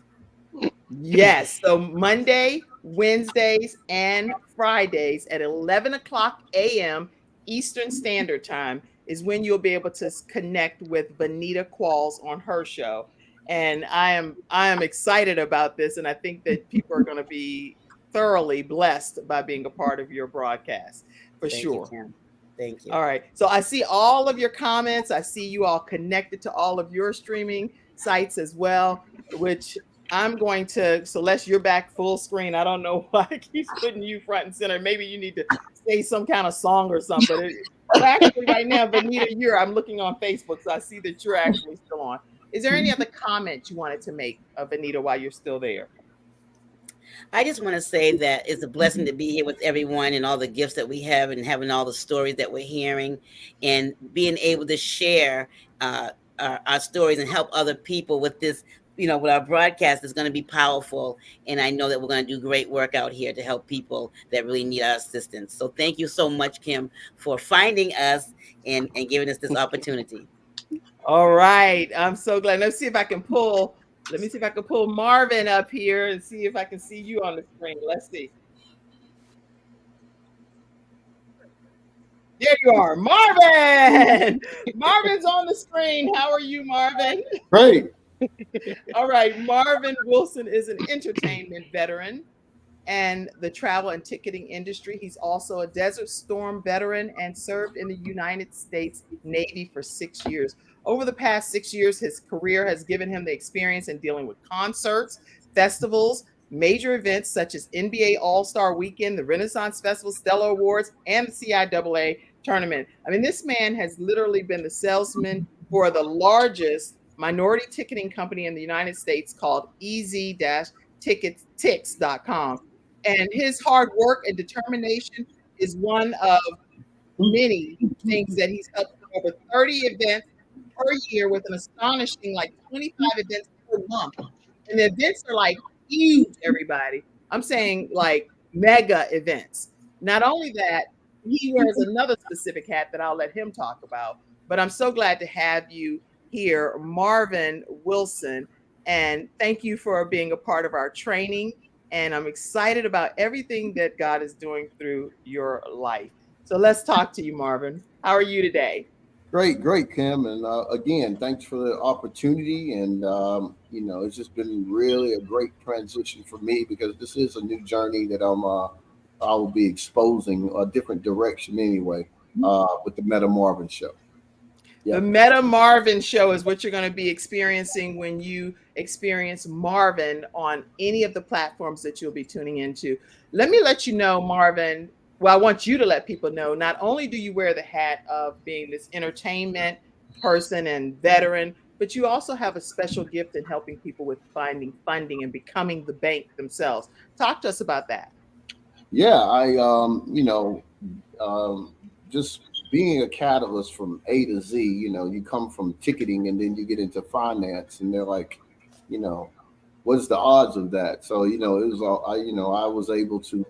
Yes. So Monday, Wednesdays, and Fridays at 11 o'clock a.m. Eastern Standard Time is when you'll be able to connect with Venita Qualls on her show. And I am excited about this. And I think that people are going to be thoroughly blessed by being a part of your broadcast for sure. Thank you. All right. So I see all of your comments. I see you all connected to all of your streaming sites as well, which I'm going to, Celeste, you're back full screen. I don't know why it keeps putting you front and center. Maybe you need to say some kind of song or something. But actually right now, Venita, I'm looking on Facebook, so I see that you're actually still on. Is there any other comment you wanted to make, Venita, while you're still there? I just want to say that it's a blessing to be here with everyone and all the gifts that we have and having all the stories that we're hearing and being able to share our stories and help other people with this. With our broadcast is going to be powerful. And I know that we're going to do great work out here to help people that really need our assistance. So thank you so much, Kim, for finding us and giving us this opportunity. All right. I'm so glad. Let me see if I can pull Marvin up here and see if I can see you on the screen. Let's see. There you are, Marvin. Marvin's on the screen. How are you, Marvin? Great. All right. Marvin Wilson is an entertainment veteran and the travel and ticketing industry. He's also a Desert Storm veteran and served in the United States Navy for 6 years. Over the past 6 years, his career has given him the experience in dealing with concerts, festivals, major events such as NBA All-Star Weekend, the Renaissance Festival, Stellar Awards, and the CIAA tournament. I mean, this man has literally been the salesman for the largest minority ticketing company in the United States called EZ-Tickets.com. And his hard work and determination is one of many things that he's helped with over 30 events per year with an astonishing 25 events per month. And the events are huge, everybody. I'm saying mega events. Not only that, he wears another specific hat that I'll let him talk about, but I'm so glad to have you here, Marvin Wilson, and thank you for being a part of our training. And I'm excited about everything that God is doing through your life. So let's talk to you, Marvin. How are you today? Great, Kim. And again, thanks for the opportunity. And, it's just been really a great transition for me because this is a new journey that I will be exposing a different direction anyway with the Meta Marvin Show. The Meta Marvin Show is what you're going to be experiencing when you experience Marvin on any of the platforms that you'll be tuning into. Let me let you know, Marvin. Well, I want you to let people know, not only do you wear the hat of being this entertainment person and veteran, but you also have a special gift in helping people with finding funding and becoming the bank themselves. Talk to us about that. Yeah, I, just being a catalyst from A to Z, you come from ticketing and then you get into finance and they're like, what's the odds of that? So, it was, I was able to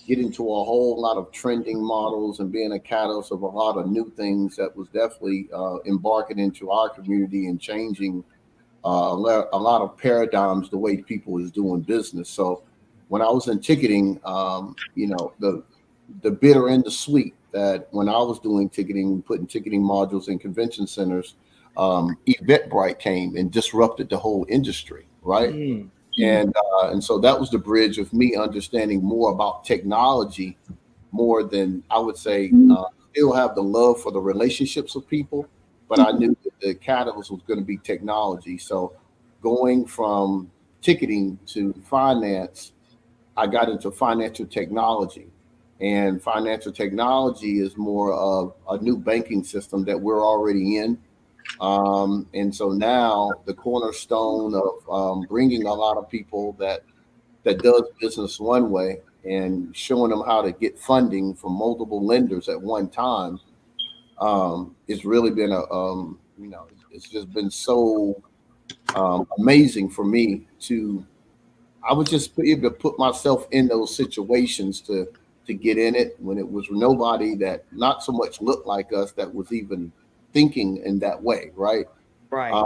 get into a whole lot of trending models and being a catalyst of a lot of new things that was definitely embarking into our community and changing a lot of paradigms, the way people was doing business. So when I was in ticketing, the bitter and the sweet, that when I was doing ticketing, putting ticketing modules in convention centers, Eventbrite came and disrupted the whole industry, right? And so that was the bridge of me understanding more about technology, more than I would say. Still have the love for the relationships of people, but I knew that the catalyst was going to be technology. So going from ticketing to finance, I got into financial technology. And financial technology is more of a new banking system that we're already in. And so now the cornerstone of bringing a lot of people that does business one way and showing them how to get funding from multiple lenders at one time, it's really been it's just been so amazing for me I was just able to put myself in those situations to get in it when it was nobody that not so much looked like us that was even thinking in that way, right? Right.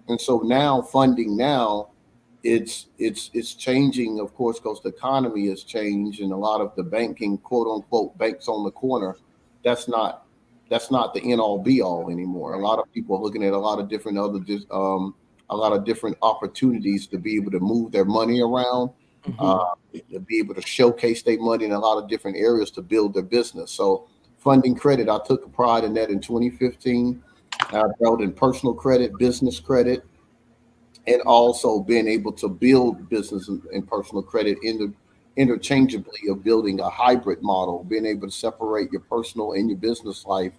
And so now funding now, it's changing, of course, because the economy has changed and a lot of the banking, quote unquote, banks on the corner, that's not the end all be all anymore. A lot of people are looking at a lot of different opportunities to be able to move their money around, to be able to showcase their money in a lot of different areas to build their business. So funding credit, I took a pride in that in 2015. I dealt in personal credit, business credit, and also being able to build business and personal credit interchangeably of building a hybrid model, being able to separate your personal and your business life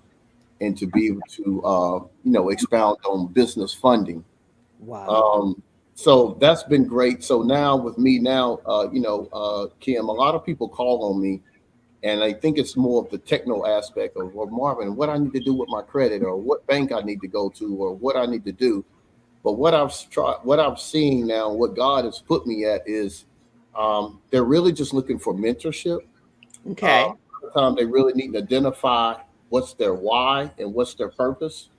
and to be able to, expound on business funding. Wow. So that's been great. So now with me now, Kim, a lot of people call on me and I think it's more of the techno aspect of, well, Marvin, what I need to do with my credit or what bank I need to go to or what I need to do. But what I've seen now, what God has put me at is they're really just looking for mentorship. Okay. They really need to identify what's their why and what's their purpose,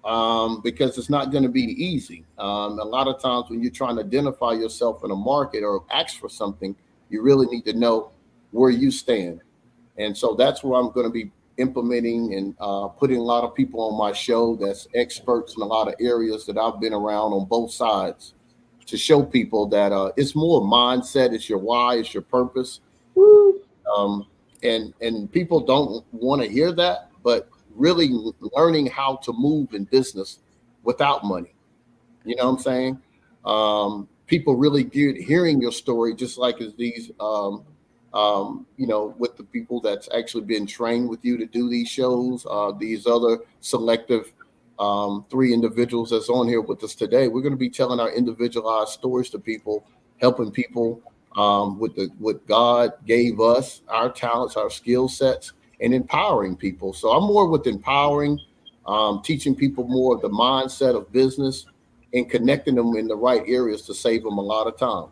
because it's not going to be easy. A lot of times when you're trying to identify yourself in a market or ask for something, you really need to know where you stand. And so that's where I'm going to be implementing and putting a lot of people on my show that's experts in a lot of areas that I've been around on both sides to show people that it's more mindset, it's your why, it's your purpose. And people don't want to hear that, but really learning how to move in business without money. You know what I'm saying? People really good hearing your story, just like as these with the people that's actually been trained with you to do these shows, these other selective 3 individuals that's on here with us today. We're going to be telling our individualized stories to people, helping people with what God gave us, our talents, our skill sets, and empowering people. So I'm more with empowering, teaching people more of the mindset of business and connecting them in the right areas to save them a lot of time.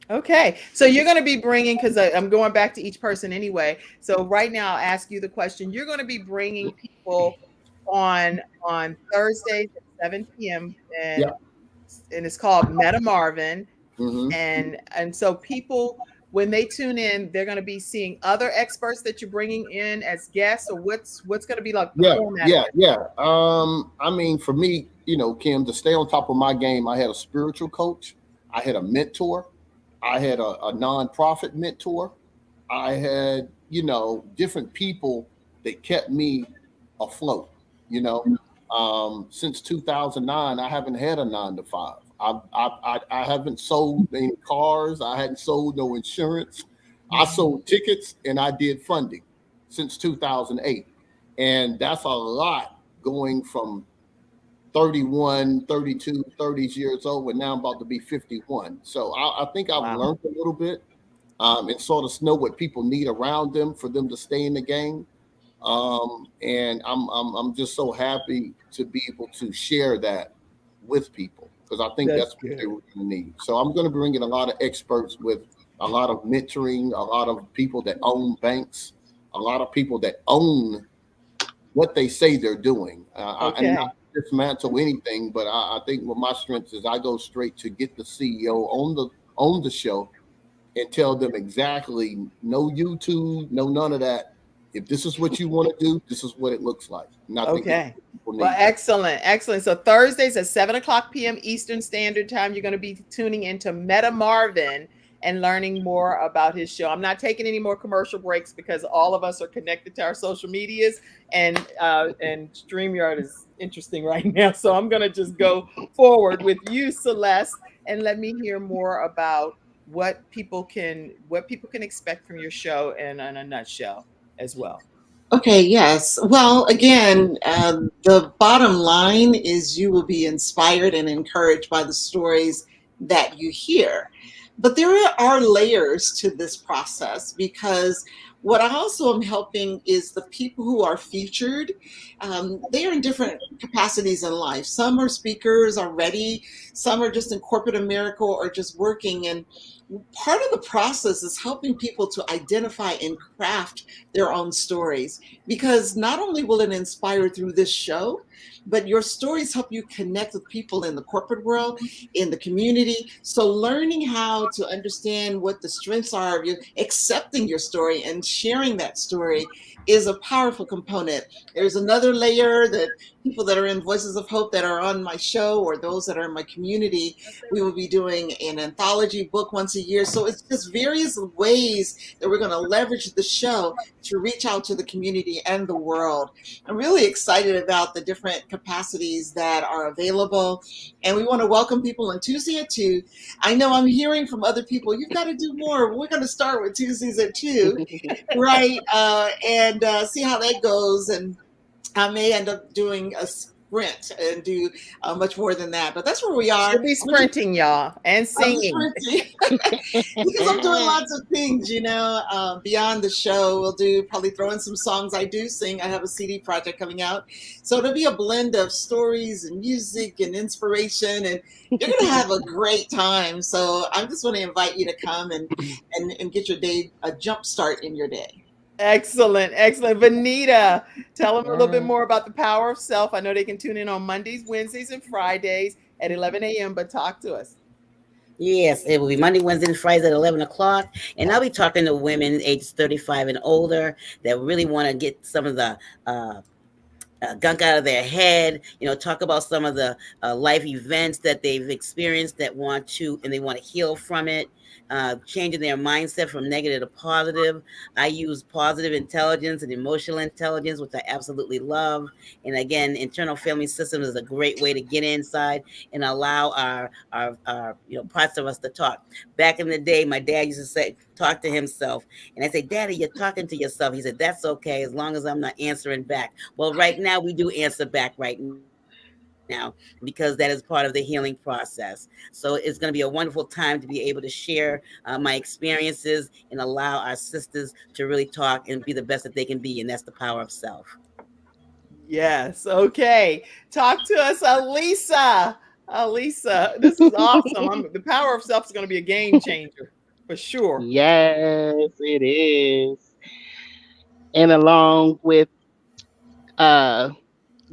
Okay, so you're going to be bringing, because I'm going back to each person anyway. So right now, I'll ask you the question. You're going to be bringing people on Thursdays at 7 p.m. and it's called Meta Marvin. And so people, when they tune in, they're going to be seeing other experts that you're bringing in as guests, or what's going to be like the format? I mean, for me, Kim, to stay on top of my game, I had a spiritual coach, I had a mentor, I had a nonprofit mentor. I had, different people that kept me afloat. Since 2009, I haven't had a 9-to-5. I haven't sold any cars. I hadn't sold no insurance. I sold tickets and I did funding since 2008. And that's a lot going from 31, 32, 30 years old, and now I'm about to be 51. So I think I've learned a little bit and sort of know what people need around them for them to stay in the game. And I'm just so happy to be able to share that with people, because I think that's what they were going to need. So I'm going to bring in a lot of experts with a lot of mentoring, a lot of people that own banks, a lot of people that own what they say they're doing. And not dismantle anything, but I think what my strength is, I go straight to get the CEO on the show and tell them exactly, no YouTube, no none of that. if this is what you want to do, this is what it looks like. And I think that's Okay. what people Well, need. excellent, excellent. So Thursdays at 7 o'clock p.m. Eastern Standard Time, you're going to be tuning into Meta Marvin and learning more about his show. I'm not taking any more commercial breaks because all of us are connected to our social medias, and StreamYard is interesting right now. So I'm going to just go forward with you, Celeste, and let me hear more about what people can expect from your show in a nutshell as well. Okay, yes. Well, again, the bottom line is you will be inspired and encouraged by the stories that you hear. But there are layers to this process because what I also am helping is the people who are featured. They are in different capacities in life. Some are speakers already, some are just in corporate America or just working. And part of the process is helping people to identify and craft their own stories because not only will it inspire through this show, but your stories help you connect with people in the corporate world, in the community. So learning how to understand what the strengths are of you, accepting your story and sharing that story is a powerful component. There's another layer that people that are in Voices of Hope that are on my show or those that are in my community, we will be doing an anthology book once a year. So it's just various ways that we're going to leverage the show to reach out to the community and the world. I'm really excited about the different capacities that are available. And we want to welcome people on Tuesday at 2. I know I'm hearing from other people, you've got to do more. We're going to start with Tuesdays at 2, right? And see how that goes. And I may end up doing a sprint and do much more than that. But that's where we are. She'll be sprinting, y'all, and I'm singing. sprinting because I'm doing lots of things, beyond the show. We'll probably throw in some songs I do sing. I have a CD project coming out. So it'll be a blend of stories and music and inspiration, and you're going to have a great time. So I just want to invite you to come and get your day, a jump start in your day. Excellent, excellent. Venita, tell them a little bit more about the power of self. I know they can tune in on Mondays, Wednesdays, and Fridays at 11 a.m., but talk to us. Yes, it will be Monday, Wednesday, and Fridays at 11 o'clock. And I'll be talking to women ages 35 and older that really want to get some of the gunk out of their head, talk about some of the life events that they've experienced that they want to heal from it. Changing their mindset from negative to positive. I use positive intelligence and emotional intelligence, which I absolutely love. And again, internal family system is a great way to get inside and allow our parts of us to talk. Back in the day, my dad used to say, talk to himself. And I say, Daddy, you're talking to yourself. He said, that's okay, as long as I'm not answering back. Well, right now we do answer back right now because that is part of the healing process. So it's going to be a wonderful time to be able to share my experiences and allow our sisters to really talk and be the best that they can be. And that's the power of self. Yes. Okay. Talk to us, Alisa. Alisa, this is awesome. The power of self is going to be a game changer for sure. Yes, it is. And along with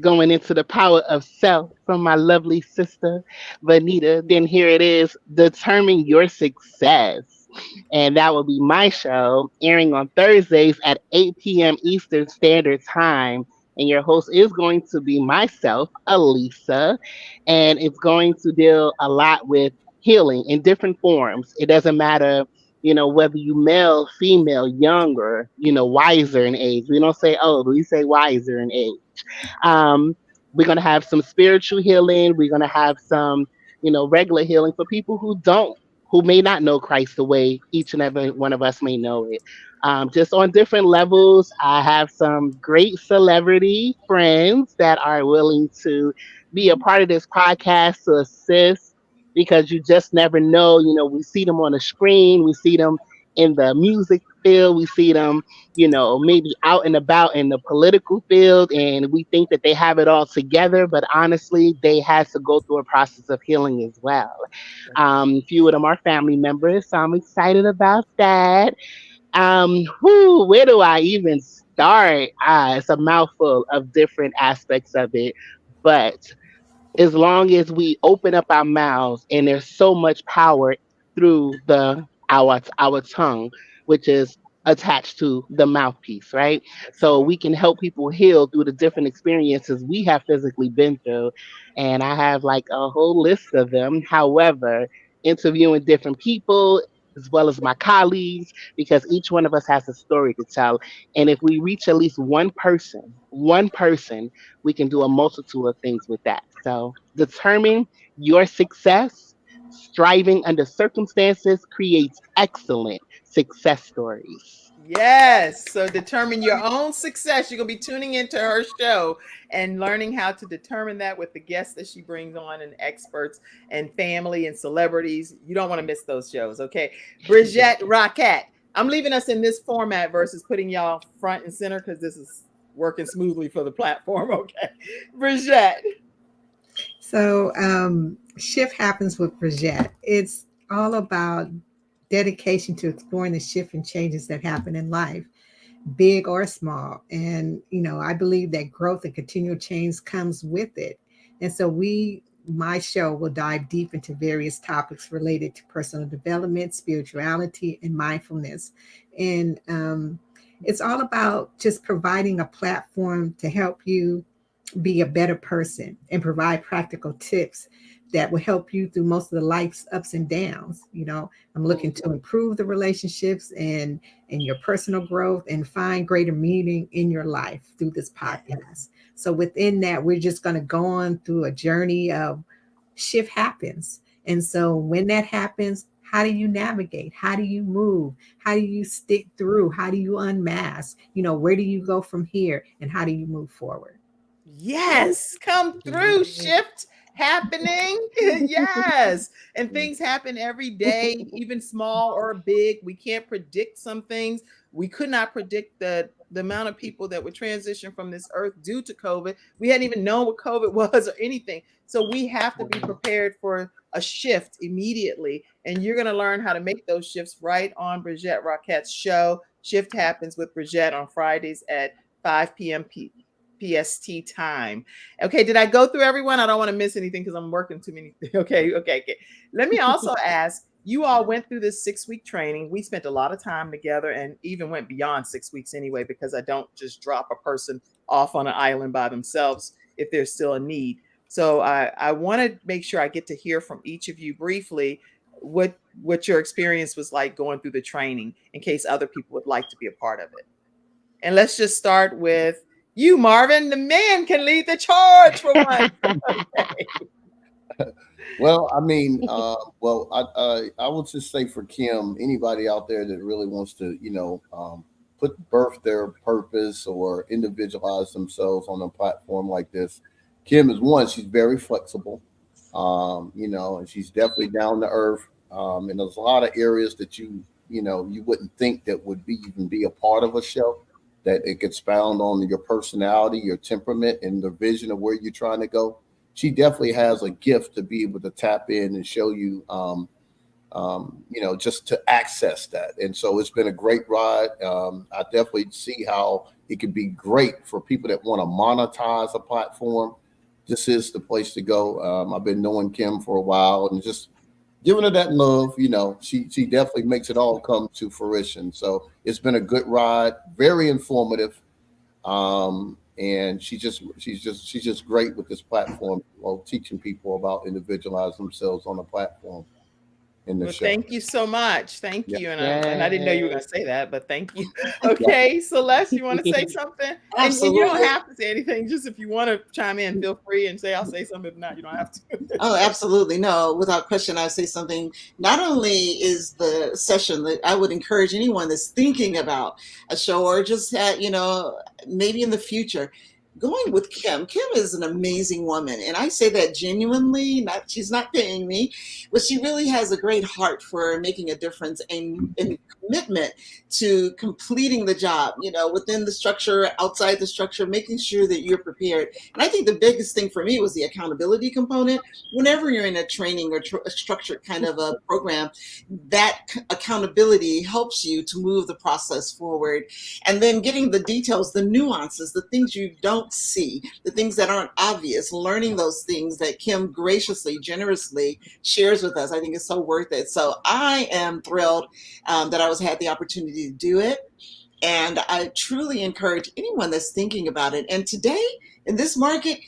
going into the power of self from my lovely sister, Venita, then here it is, Determine Your Success. And that will be my show airing on Thursdays at 8 p.m. Eastern Standard Time. And your host is going to be myself, Alisa. And it's going to deal a lot with healing in different forms. It doesn't matter, whether you male, female, younger, wiser in age. We don't say old, we say wiser in age. Um, we're going to have some spiritual healing. We're going to have some, regular healing for people who may not know Christ the way each and every one of us may know it. Just on different levels, I have some great celebrity friends that are willing to be a part of this podcast to assist because you just never know. We see them on the screen, we see them in the music field, we see them, maybe out and about in the political field, and we think that they have it all together, but honestly, they had to go through a process of healing as well. A few of them are family members, so I'm excited about that. Where do I even start? It's a mouthful of different aspects of it, but as long as we open up our mouths, and there's so much power through our tongue, which is attached to the mouthpiece, right? So we can help people heal through the different experiences we have physically been through. And I have like a whole list of them. However, interviewing different people as well as my colleagues, because each one of us has a story to tell. And if we reach at least one person, we can do a multitude of things with that. So determine your success. Striving under circumstances creates excellent success stories. Yes. So determine your own success. You're going to be tuning into her show and learning how to determine that with the guests that she brings on and experts and family and celebrities. You don't want to miss those shows. Okay. Briggette Rockett. I'm leaving us in this format versus putting y'all front and center because this is working smoothly for the platform. Okay. Briggette. So shift happens with Briggette. It's all about dedication to exploring the shift and changes that happen in life, big or small. And, I believe that growth and continual change comes with it. And so my show will dive deep into various topics related to personal development, spirituality, and mindfulness. And it's all about just providing a platform to help you be a better person and provide practical tips that will help you through most of the life's ups and downs. I'm looking to improve the relationships and your personal growth and find greater meaning in your life through this podcast. So within that, we're just going to go on through a journey of shift happens. And so when that happens, how do you navigate? How do you move? How do you stick through? How do you unmask? Where do you go from here? And how do you move forward? Yes. Come through. Shift happening. Yes. And things happen every day, even small or big. We can't predict some things. We could not predict the amount of people that would transition from this earth due to COVID. We hadn't even known what COVID was or anything. So we have to be prepared for a shift immediately. And you're going to learn how to make those shifts right on Briggette Rockett's show. Shift Happens with Briggette on Fridays at 5 p.m. PST time. Okay, did I go through everyone? I don't want to miss anything because I'm working too many. Okay. Let me also ask, you all went through this 6-week training. We spent a lot of time together and even went beyond 6 weeks anyway, because I don't just drop a person off on an island by themselves if there's still a need. So I want to make sure I get to hear from each of you briefly what your experience was like going through the training in case other people would like to be a part of it. And let's just start with you, Marvin. The man can lead the charge for one. Okay. Well, I mean, I would just say for Kim, anybody out there that really wants to, birth their purpose or individualize themselves on a platform like this, Kim is one. She's very flexible, and she's definitely down to earth. And there's a lot of areas that you wouldn't think that would even be a part of a show, that it gets found on your personality, your temperament, and the vision of where you're trying to go. She definitely has a gift to be able to tap in and show you, just to access that. And so it's been a great ride. I definitely see how it could be great for people that want to monetize a platform. This is the place to go. I've been knowing Kim for a while and just giving her that love. She definitely makes it all come to fruition. So it's been a good ride, very informative. And she's just great with this platform, teaching people about individualizing themselves on the platform. Show. Thank you so much. Thank you. And I didn't know you were going to say that, but thank you. Okay, Celeste, you want to say something? Absolutely. And you don't have to say anything. Just if you want to chime in, feel free and say, I'll say something. If not, you don't have to. Oh, absolutely. No, without question, I'll say something. Not only is the session that I would encourage anyone that's thinking about a show or just, maybe in the future, going with Kim. Kim is an amazing woman. And I say that genuinely, she's not paying me, but she really has a great heart for making a difference and commitment to completing the job, within the structure, outside the structure, making sure that you're prepared. And I think the biggest thing for me was the accountability component. Whenever you're in a training or a structured kind of a program, that accountability helps you to move the process forward. And then getting the details, the nuances, the things you don't don't see, the things that aren't obvious, learning those things that Kim graciously, generously shares with us, I think is so worth it. So I am thrilled that I had the opportunity to do it. And I truly encourage anyone that's thinking about it. And today in this market,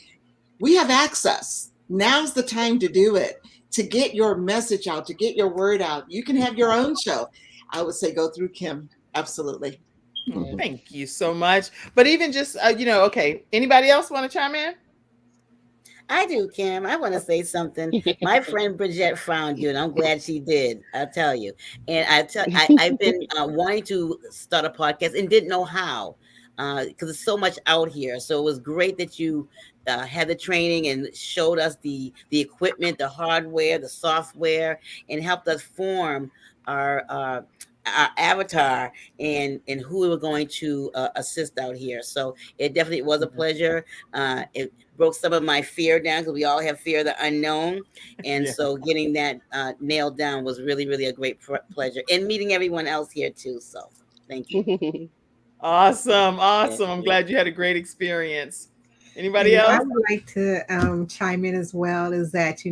we have access. Now's the time to do it, to get your message out, to get your word out. You can have your own show. I would say go through Kim. Absolutely. Thank you so much. But even just, okay, anybody else want to chime in? I do, Kim. I want to say something. My friend Briggette found you, and I'm glad she did. I'll tell you. And I've been wanting to start a podcast and didn't know how, because there's so much out here. So it was great that you had the training and showed us the equipment, the hardware, the software, and helped us form our avatar and who we were going to assist out here. So it definitely was a pleasure. It broke some of my fear down, because we all have fear of the unknown. And so getting that nailed down was really, really a great pleasure. And meeting everyone else here too. So thank you. Awesome. I'm glad you had a great experience. Anybody else? I would like to chime in as well, is that,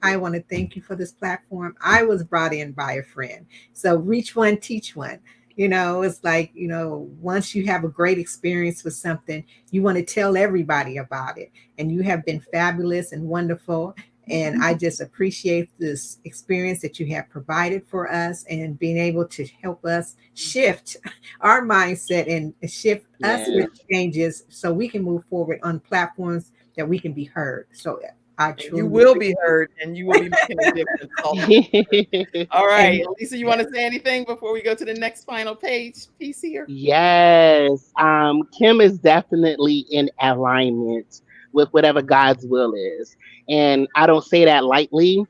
I want to thank you for this platform. I was brought in by a friend. So reach one, teach one. It's like, once you have a great experience with something, you want to tell everybody about it. And you have been fabulous and wonderful. And I just appreciate this experience that you have provided for us, and being able to help us shift our mindset and shift us with changes so we can move forward on platforms that we can be heard. So you will be heard, and you will be making a difference. All right, Lisa, you want to say anything before we go to the next final piece here? Yes. Kim is definitely in alignment with whatever God's will is. And I don't say that lightly,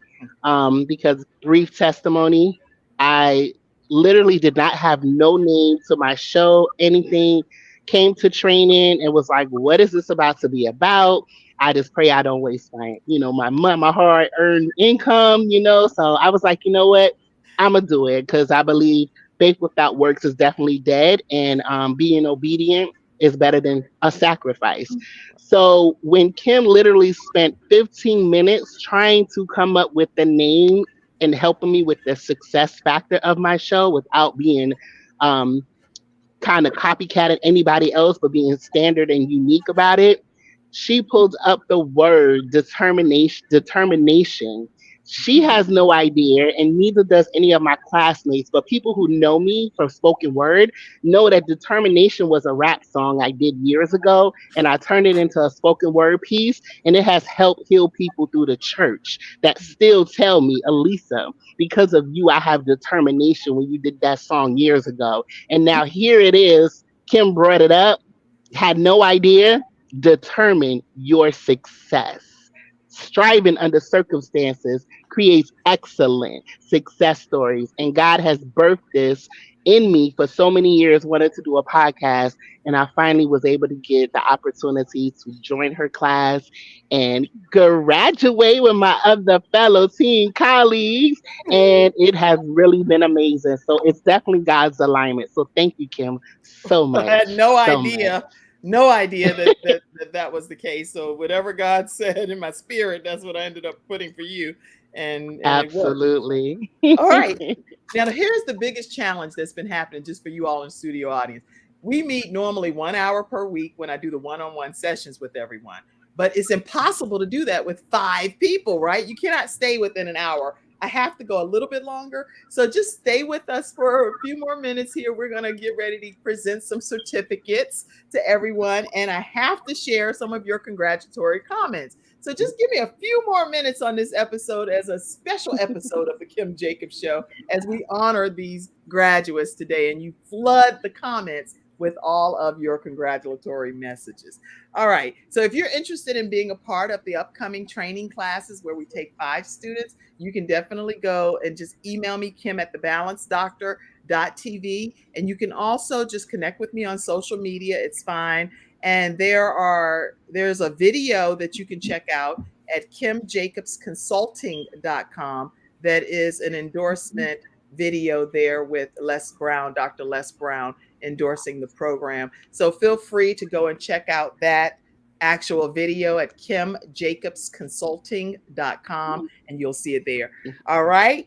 because brief testimony, I literally did not have no name to my show, anything. Came to training and was like, what is this about to be about? I just pray I don't waste my hard-earned income, So I was like, you know what? I'm going to do it, because I believe faith without works is definitely dead. And being obedient is better than a sacrifice. So when Kim literally spent 15 minutes trying to come up with the name and helping me with the success factor of my show without being kind of copycatting anybody else, but being standard and unique about it, she pulled up the word determination. She has no idea, and neither does any of my classmates, but people who know me from spoken word know that determination was a rap song I did years ago, and I turned it into a spoken word piece, and it has helped heal people through the church that still tell me, Alisa, because of you, I have determination when you did that song years ago. And now here it is. Kim brought it up, had no idea. Determine your success. Striving under circumstances creates excellent success stories. And God has birthed this in me for so many years, wanted to do a podcast. And I finally was able to get the opportunity to join her class and graduate with my other fellow teen colleagues. And it has really been amazing. So it's definitely God's alignment. So thank you, Kim, so much. I had no idea. No idea that was the case. So whatever God said in my spirit, that's what I ended up putting for you. And absolutely. All right. Now here's the biggest challenge that's been happening just for you all in studio audience. We meet normally 1 hour per week when I do the one-on-one sessions with everyone, but it's impossible to do that with 5 people, right? You cannot stay within an hour. I have to go a little bit longer. So just stay with us for a few more minutes here. We're going to get ready to present some certificates to everyone. And I have to share some of your congratulatory comments. So just give me a few more minutes on this episode as a special episode of the Kim Jacobs Show, as we honor these graduates today and you flood the comments with all of your congratulatory messages. All right. So if you're interested in being a part of the upcoming training classes where we take 5 students, you can definitely go and just email me, kim@thebalancedoctor.tv. And you can also just connect with me on social media. It's fine. And there's a video that you can check out at kimjacobsconsulting.com that is an endorsement video there with Dr. Les Brown, endorsing the program. So feel free to go and check out that actual video at kimjacobsconsulting.com, and you'll see it there. All right.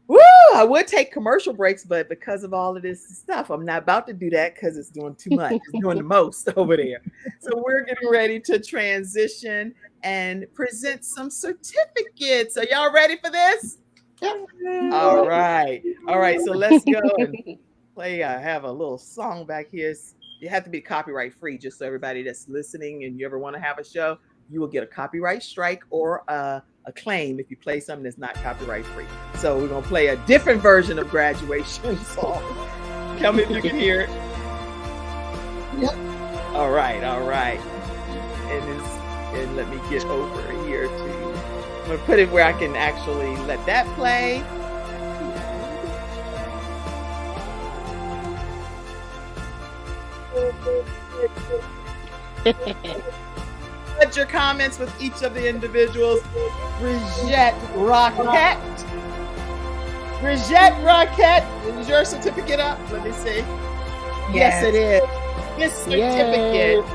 Woo! I would take commercial breaks, but because of all of this stuff, I'm not about to do that because it's doing too much. It's doing the most over there. So we're getting ready to transition and present some certificates. Are y'all ready for this? All right. All right. So let's go and play. I have a little song back here. You have to be copyright free, just so everybody that's listening and you ever want to have a show, you will get a copyright strike or a claim if you play something that's not copyright free. So we're going to play a different version of Graduation song. Tell me if you can hear it. Yep. All right. And let me get over here to, I'm going to put it where I can actually let that play. Put your comments with each of the individuals. Briggette Rockett. Briggette Rockett. Is your certificate up? Let me see. Yes, it is. This certificate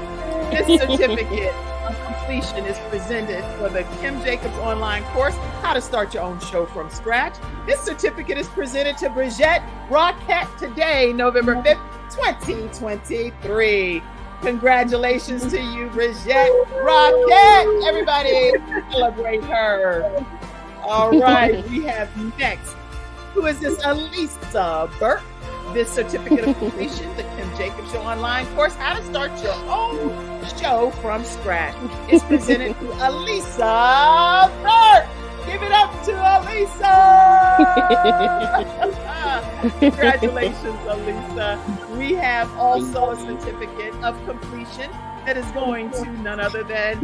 of completion is presented for the Kim Jacobs online course, How to Start Your Own Show from Scratch. This certificate is presented to Briggette Rockett today, November 5th, 2023. Congratulations to you, Briggette Rockett. Everybody celebrate her. All right, we have next. Who is this? Alisa Burke. This certificate of completion, the Kim Jacobs Show online course, How to Start Your Own Show from Scratch, is presented to Alisa Burke. Give it up to Alisa. Congratulations, Alisa. We have also a certificate of completion that is going to none other than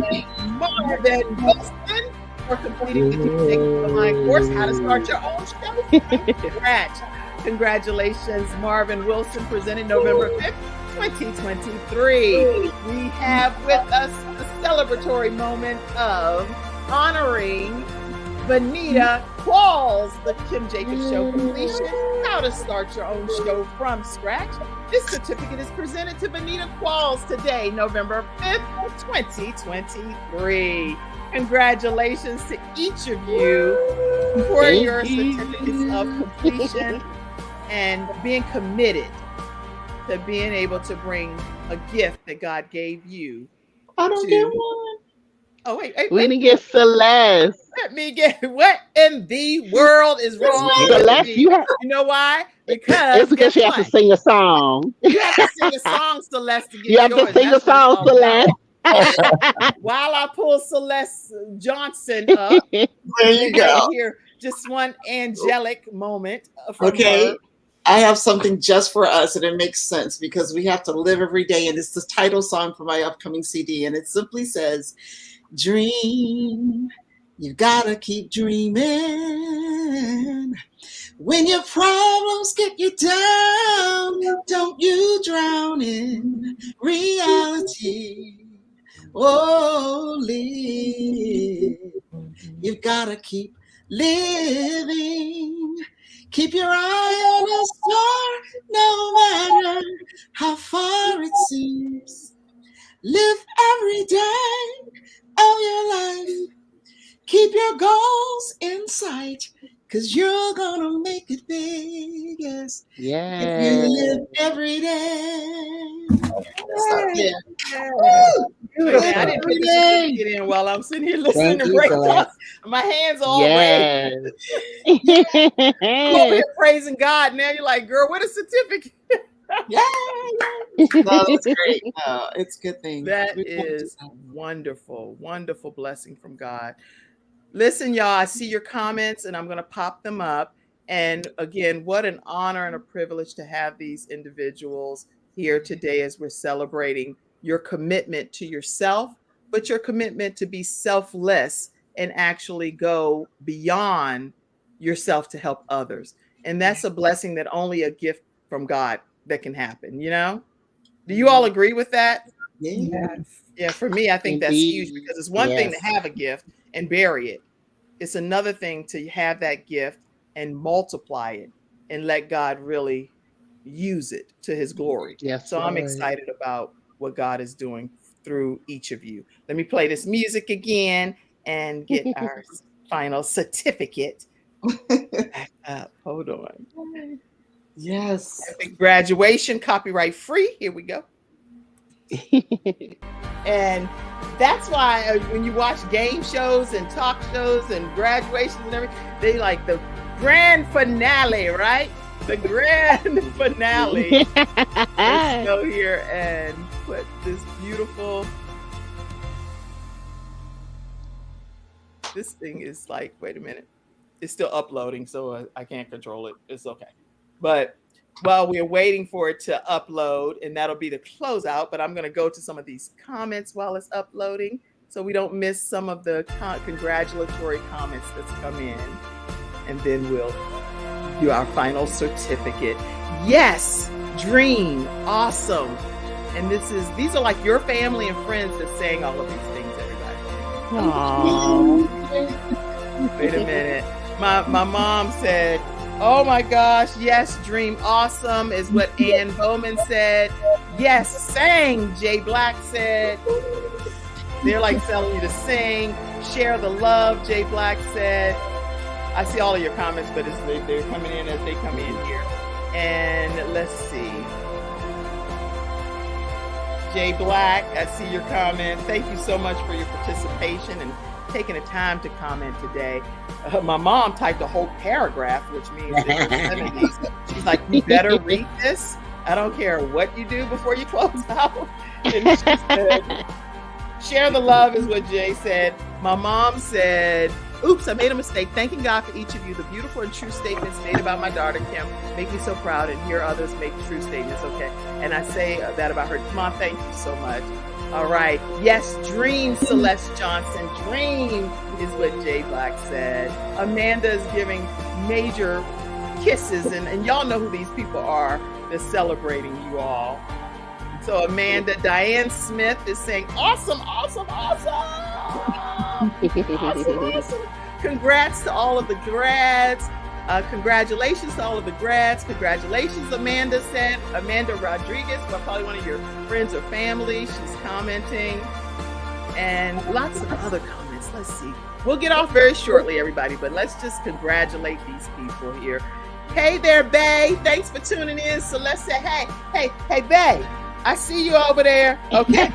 Marvin Wilson for completing the Kim Jacobs online course, How to Start Your Own Show from Scratch. Congratulations, Marvin Wilson, presented November 5th, 2023. We have with us the celebratory moment of honoring Venita Qualls, the Kim Jacobs Show completion, How to Start Your Own Show from Scratch. This certificate is presented to Venita Qualls today, November 5th, 2023. Congratulations to each of you for your certificates of completion and being committed to being able to bring a gift that God gave you. I don't get one. Oh, wait. We didn't get Celeste. Let me get, what in the world is wrong Celeste, with me? You know why? Because it's because you have to sing a song. You have to sing a song, Celeste, to get You have yours. to sing That's a song, Celeste. While I pull Celeste Jonson up, There you go. Here, just one angelic moment from Okay. her. I have something just for us, and it makes sense because we have to live every day. And it's the title song for my upcoming CD. And it simply says, dream, you gotta keep dreaming. When your problems get you down, don't you drown in reality. Oh, live. You've gotta keep living. Keep your eye on a star, no matter how far it seems. Live every day of your life. Keep your goals in sight, because you're going to make it big. Yes. Yeah. If you live every day. Man, I didn't put the certificate in while I'm sitting here listening to breakdowns. My hands are all red. Yes. Over here praising God. Now you're like, girl, what a certificate. Yeah. No, that's great. No, it's a good thing. That is wonderful. Wonderful blessing from God. Listen, y'all, I see your comments and I'm going to pop them up. And again, what an honor and a privilege to have these individuals here today as we're celebrating your commitment to yourself, but your commitment to be selfless and actually go beyond yourself to help others. And that's a blessing that only a gift from God that can happen, you know? Do you all agree with that? Yes. Yeah, for me, I think that's huge because it's one thing to have a gift and bury it. It's another thing to have that gift and multiply it and let God really use it to his glory. Yes, so I'm excited about what God is doing through each of you. Let me play this music again and get our final certificate back up. Hold on. Yes. Epic graduation, copyright free. Here we go. And that's why when you watch game shows and talk shows and graduations and everything, they like the grand finale, right? The grand finale. Let's go here and put this beautiful. This thing is like, wait a minute. It's still uploading, so I can't control it. It's okay. But while we're waiting for it to upload, and that'll be the closeout, but I'm going to go to some of these comments while it's uploading so we don't miss some of the congratulatory comments that's come in. And then we'll do our final certificate. Yes, dream, awesome. And these are like your family and friends that's saying all of these things, everybody. Aww. Wait a minute. My mom said, oh my gosh, yes, dream awesome is what Ann Bowman said. Yes, sang, Jay Black said. They're like telling you to sing. Share the love, Jay Black said. I see all of your comments, but they're coming in as they come in here. And let's see. Jay Black, I see your comment. Thank you so much for your participation and taking the time to comment today. My mom typed a whole paragraph, which means in her 70s. She's like, you better read this. I don't care what you do before you close out. And she said, share the love is what Jay said. My mom said, oops, I made a mistake. Thanking God for each of you. The beautiful and true statements made about my daughter, Kim, make me so proud, and hear others make true statements. Okay. And I say that about her. Mom, thank you so much. All right. Yes, dream, Celeste Jonson. Dream is what Jay Black said. Amanda is giving major kisses, and y'all know who these people are. They're celebrating you all. So Amanda, Diane Smith is saying, awesome, awesome, awesome. Awesome. Congrats to all of the grads. Congratulations to all of the grads. Congratulations, Amanda said. Amanda Rodriguez, probably one of your friends or family. She's commenting. And lots of other comments. Let's see. We'll get off very shortly, everybody, but let's just congratulate these people here. Hey there, Bay. Thanks for tuning in. Celeste said, hey, Bay. I see you over there. Okay.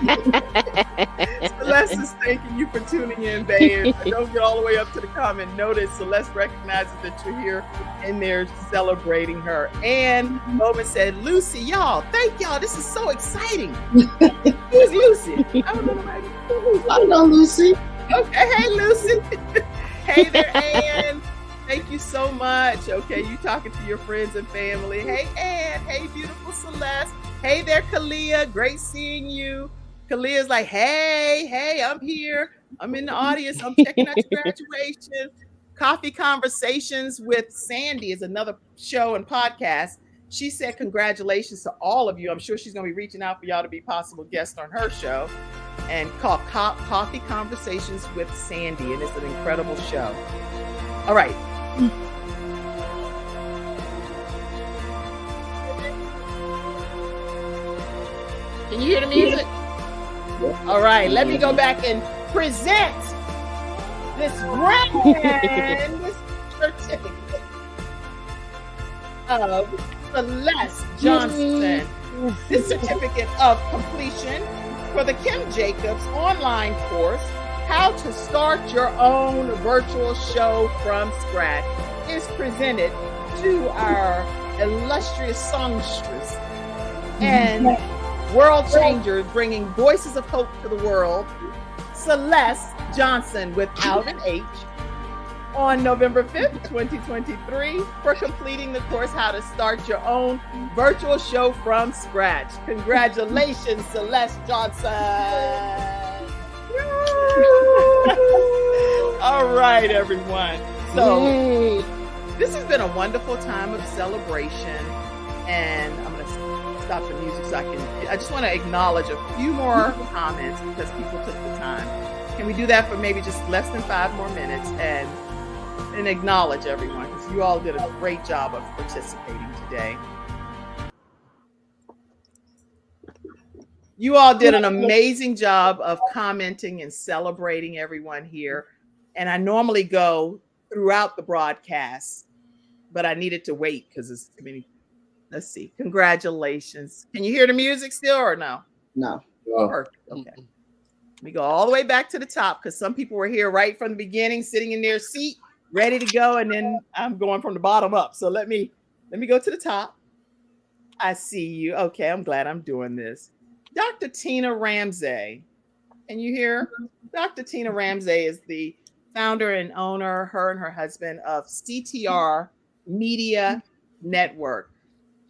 Celeste is thanking you for tuning in, babe. Don't get all the way up to the comment. Notice Celeste recognizes that you're here and they're celebrating her. And Bowman said, Lucy, y'all, thank y'all. This is so exciting. Who's Lucy? I don't know nobody. I know Lucy. Okay. Hey, Lucy. Hey there, Ann. Thank you so much. Okay, you talking to your friends and family. Hey, Ann. Hey, beautiful Celeste. Hey there, Kalia. Great seeing you. Kalia's like, hey, I'm here. I'm in the audience. I'm checking out your graduation. Coffee Conversations with Sandy is another show and podcast. She said congratulations to all of you. I'm sure she's going to be reaching out for y'all to be possible guests on her show. And called Coffee Conversations with Sandy. And it's an incredible show. All right. Can you hear the music? All right, let me go back and present this grand certificate of Celeste Jonson. This certificate of completion for the Kim Jacobs online course, How to Start Your Own Virtual Show from Scratch, is presented to our illustrious songstress and world changer, bringing voices of hope to the world, Celeste Jonson, without an H, on November 5th, 2023, for completing the course, How to Start Your Own Virtual Show from Scratch. Congratulations, Celeste Jonson. All right, everyone. So this has been a wonderful time of celebration, and I'm going to stop the music so I just want to acknowledge a few more comments because people took the time. Can we do that for maybe just less than 5 more minutes and acknowledge everyone, because you all did a great job of participating today. You all did an amazing job of commenting and celebrating everyone here. And I normally go throughout the broadcast, but I needed to wait because it's too many. Let's see. Congratulations. Can you hear the music still or no? No. Perfect. Okay. Let me go all the way back to the top because some people were here right from the beginning, sitting in their seat, ready to go. And then I'm going from the bottom up. So let me go to the top. I see you. Okay. I'm glad I'm doing this. Dr. Tina Ramsey. Can you hear? Dr. Tina Ramsey is the founder and owner, her and her husband, of CTR Media Network.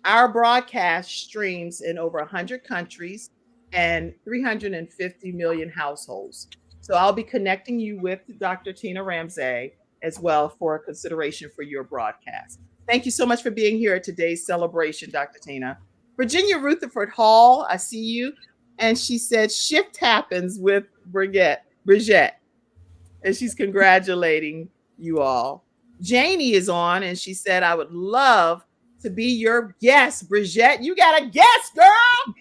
Our broadcast streams in over 100 countries and 350 million households. So I'll be connecting you with Dr. Tina Ramsey as well for consideration for your broadcast. Thank you so much for being here at today's celebration, Dr. Tina. Virginia Rutherford Hall, I see you. And she said, shift happens with Briggette. And she's congratulating you all. Janie is on and she said, I would love to be your guest, Briggette. You got a guest, girl.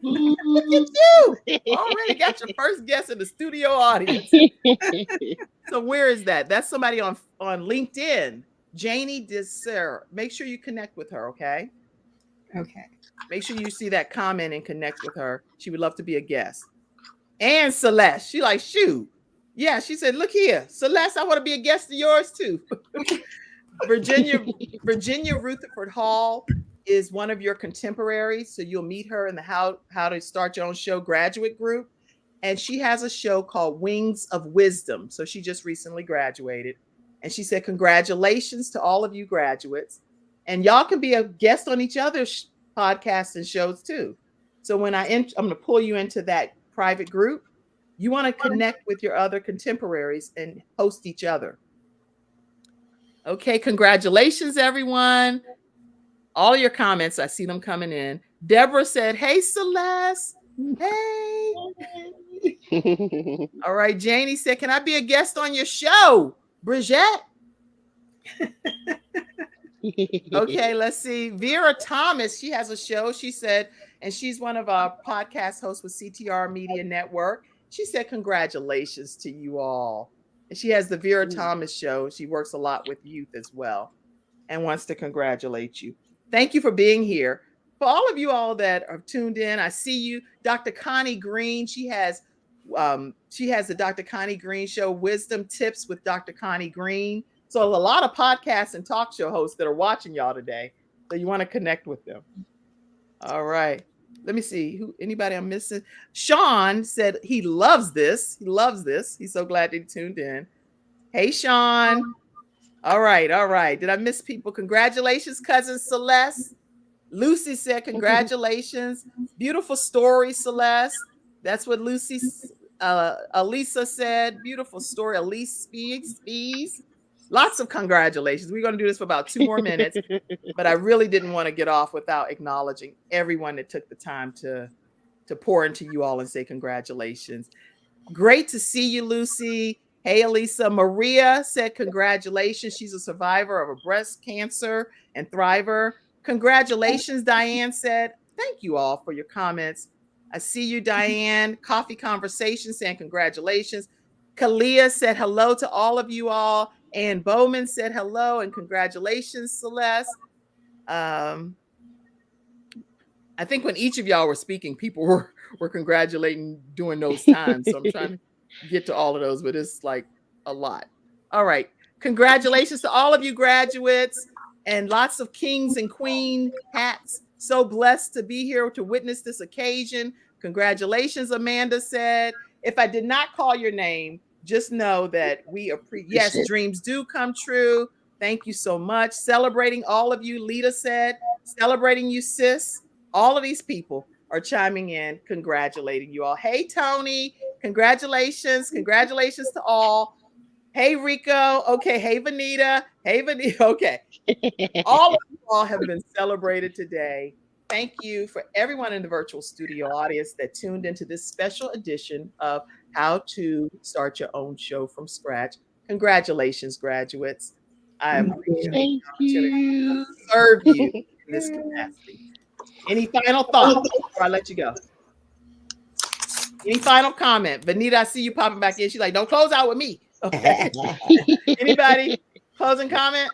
Look at you. Already got your first guest in the studio audience. So where is that? That's somebody on LinkedIn. Janie Desir. Make sure you connect with her, okay? Okay. Make sure you see that comment and connect with her. She would love to be a guest. And Celeste, she like, shoot. Yeah, she said, look here, Celeste, I want to be a guest of yours too. Virginia Rutherford Hall is one of your contemporaries. So you'll meet her in the How to Start Your Own Show graduate group. And she has a show called Wings of Wisdom. So she just recently graduated. And she said, congratulations to all of you graduates. And y'all can be a guest on each other's podcasts and shows too. So when I'm going to pull you into that private group, you want to connect with your other contemporaries and host each other. Okay, congratulations, everyone. All your comments, I see them coming in. Deborah said, hey, Celeste. Hey. All right, Janie said, can I be a guest on your show, Briggette? Okay, let's see. Vera Thomas, she has a show, she said, and she's one of our podcast hosts with CTR Media Network. She said, congratulations to you all. And she has the Vera Thomas show. She works a lot with youth as well and wants to congratulate you. Thank you for being here. For all of you all that are tuned in, I see you. Dr. Connie Green, she has the Dr. Connie Green show, Wisdom Tips with Dr. Connie Green. So a lot of podcasts and talk show hosts that are watching y'all today. So you want to connect with them. All right. Let me see anybody I'm missing. Sean said he loves this. He loves this. He's so glad that he tuned in. Hey, Sean. All right. Did I miss people? Congratulations, cousin Celeste. Lucy said, congratulations. Beautiful story, Celeste. That's what Alisa said. Beautiful story. Elise speaks. Lots of congratulations. We're going to do this for about 2 more minutes, but I really didn't want to get off without acknowledging everyone that took the time to pour into you all and say congratulations. Great to see you, Lucy. Hey, Alisa. Maria said congratulations. She's a survivor of a breast cancer and thriver. Congratulations, Diane said. Thank you all for your comments. I see you, Diane. Coffee Conversation saying congratulations. Kalia said hello to all of you all. Ann Bowman said hello and congratulations, Celeste. I think when each of y'all were speaking, people were congratulating during those times. So I'm trying to get to all of those, but it's like a lot. All right. Congratulations to all of you graduates and lots of kings and queen hats. So blessed to be here to witness this occasion. Congratulations, Amanda said. If I did not call your name, just know that we appreciate. Yes, dreams do come true. Thank you so much. Celebrating all of you. Lita said, celebrating you, sis. All of these people are chiming in, congratulating you all. Hey, Tony. Congratulations. Congratulations to all. Hey, Rico. Okay. Hey, Venita. Hey, Venita. Okay. All of you all have been celebrated today. Thank you for everyone in the virtual studio audience that tuned into this special edition of How to Start Your Own Show from Scratch. Congratulations, graduates. I appreciate the opportunity to serve you in this capacity. Any final thoughts before I let you go? Any final comment? Venita, I see you popping back in. She's like, don't close out with me. Okay. Anybody? Closing comment?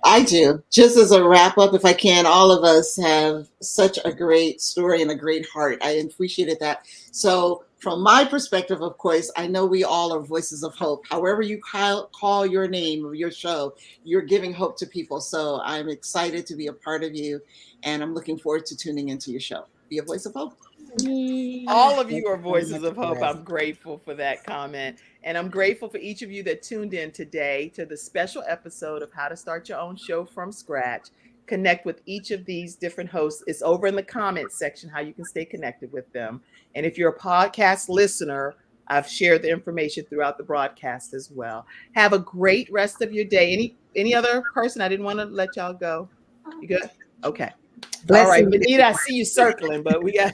I do. Just as a wrap up, if I can, all of us have such a great story and a great heart. I appreciated that. So from my perspective, of course, I know we all are voices of hope. However you call your name of your show, you're giving hope to people. So I'm excited to be a part of you, and I'm looking forward to tuning into your show. Be a voice of hope. All of you are voices of hope. I'm grateful for that comment. And I'm grateful for each of you that tuned in today to the special episode of How to Start Your Own Show from Scratch. Connect with each of these different hosts. It's over in the comments section how you can stay connected with them. And if you're a podcast listener, I've shared the information throughout the broadcast as well. Have a great rest of your day. Any other person? I didn't want to let y'all go. You good? Okay. All right, Venita, I see you circling, but we're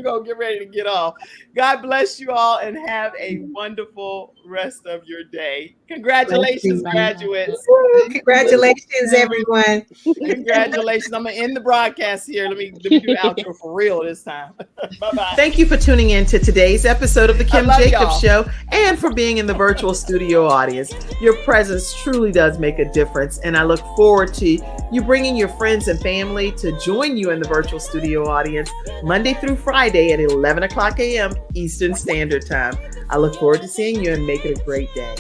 gonna get ready to get off. God bless you all and have a wonderful rest of your day. Congratulations, graduates. Congratulations, everyone. Congratulations. I'm gonna end the broadcast here. Let me do the outro for real this time. Bye-bye. Thank you for tuning in to today's episode of the Kim Jacobs Show and for being in the virtual studio audience. Your presence truly does make a difference, and I look forward to you bringing your friends and family to join you in the virtual studio audience Monday through Friday at 11 o'clock a.m. Eastern Standard Time. I look forward to seeing you and make it a great day.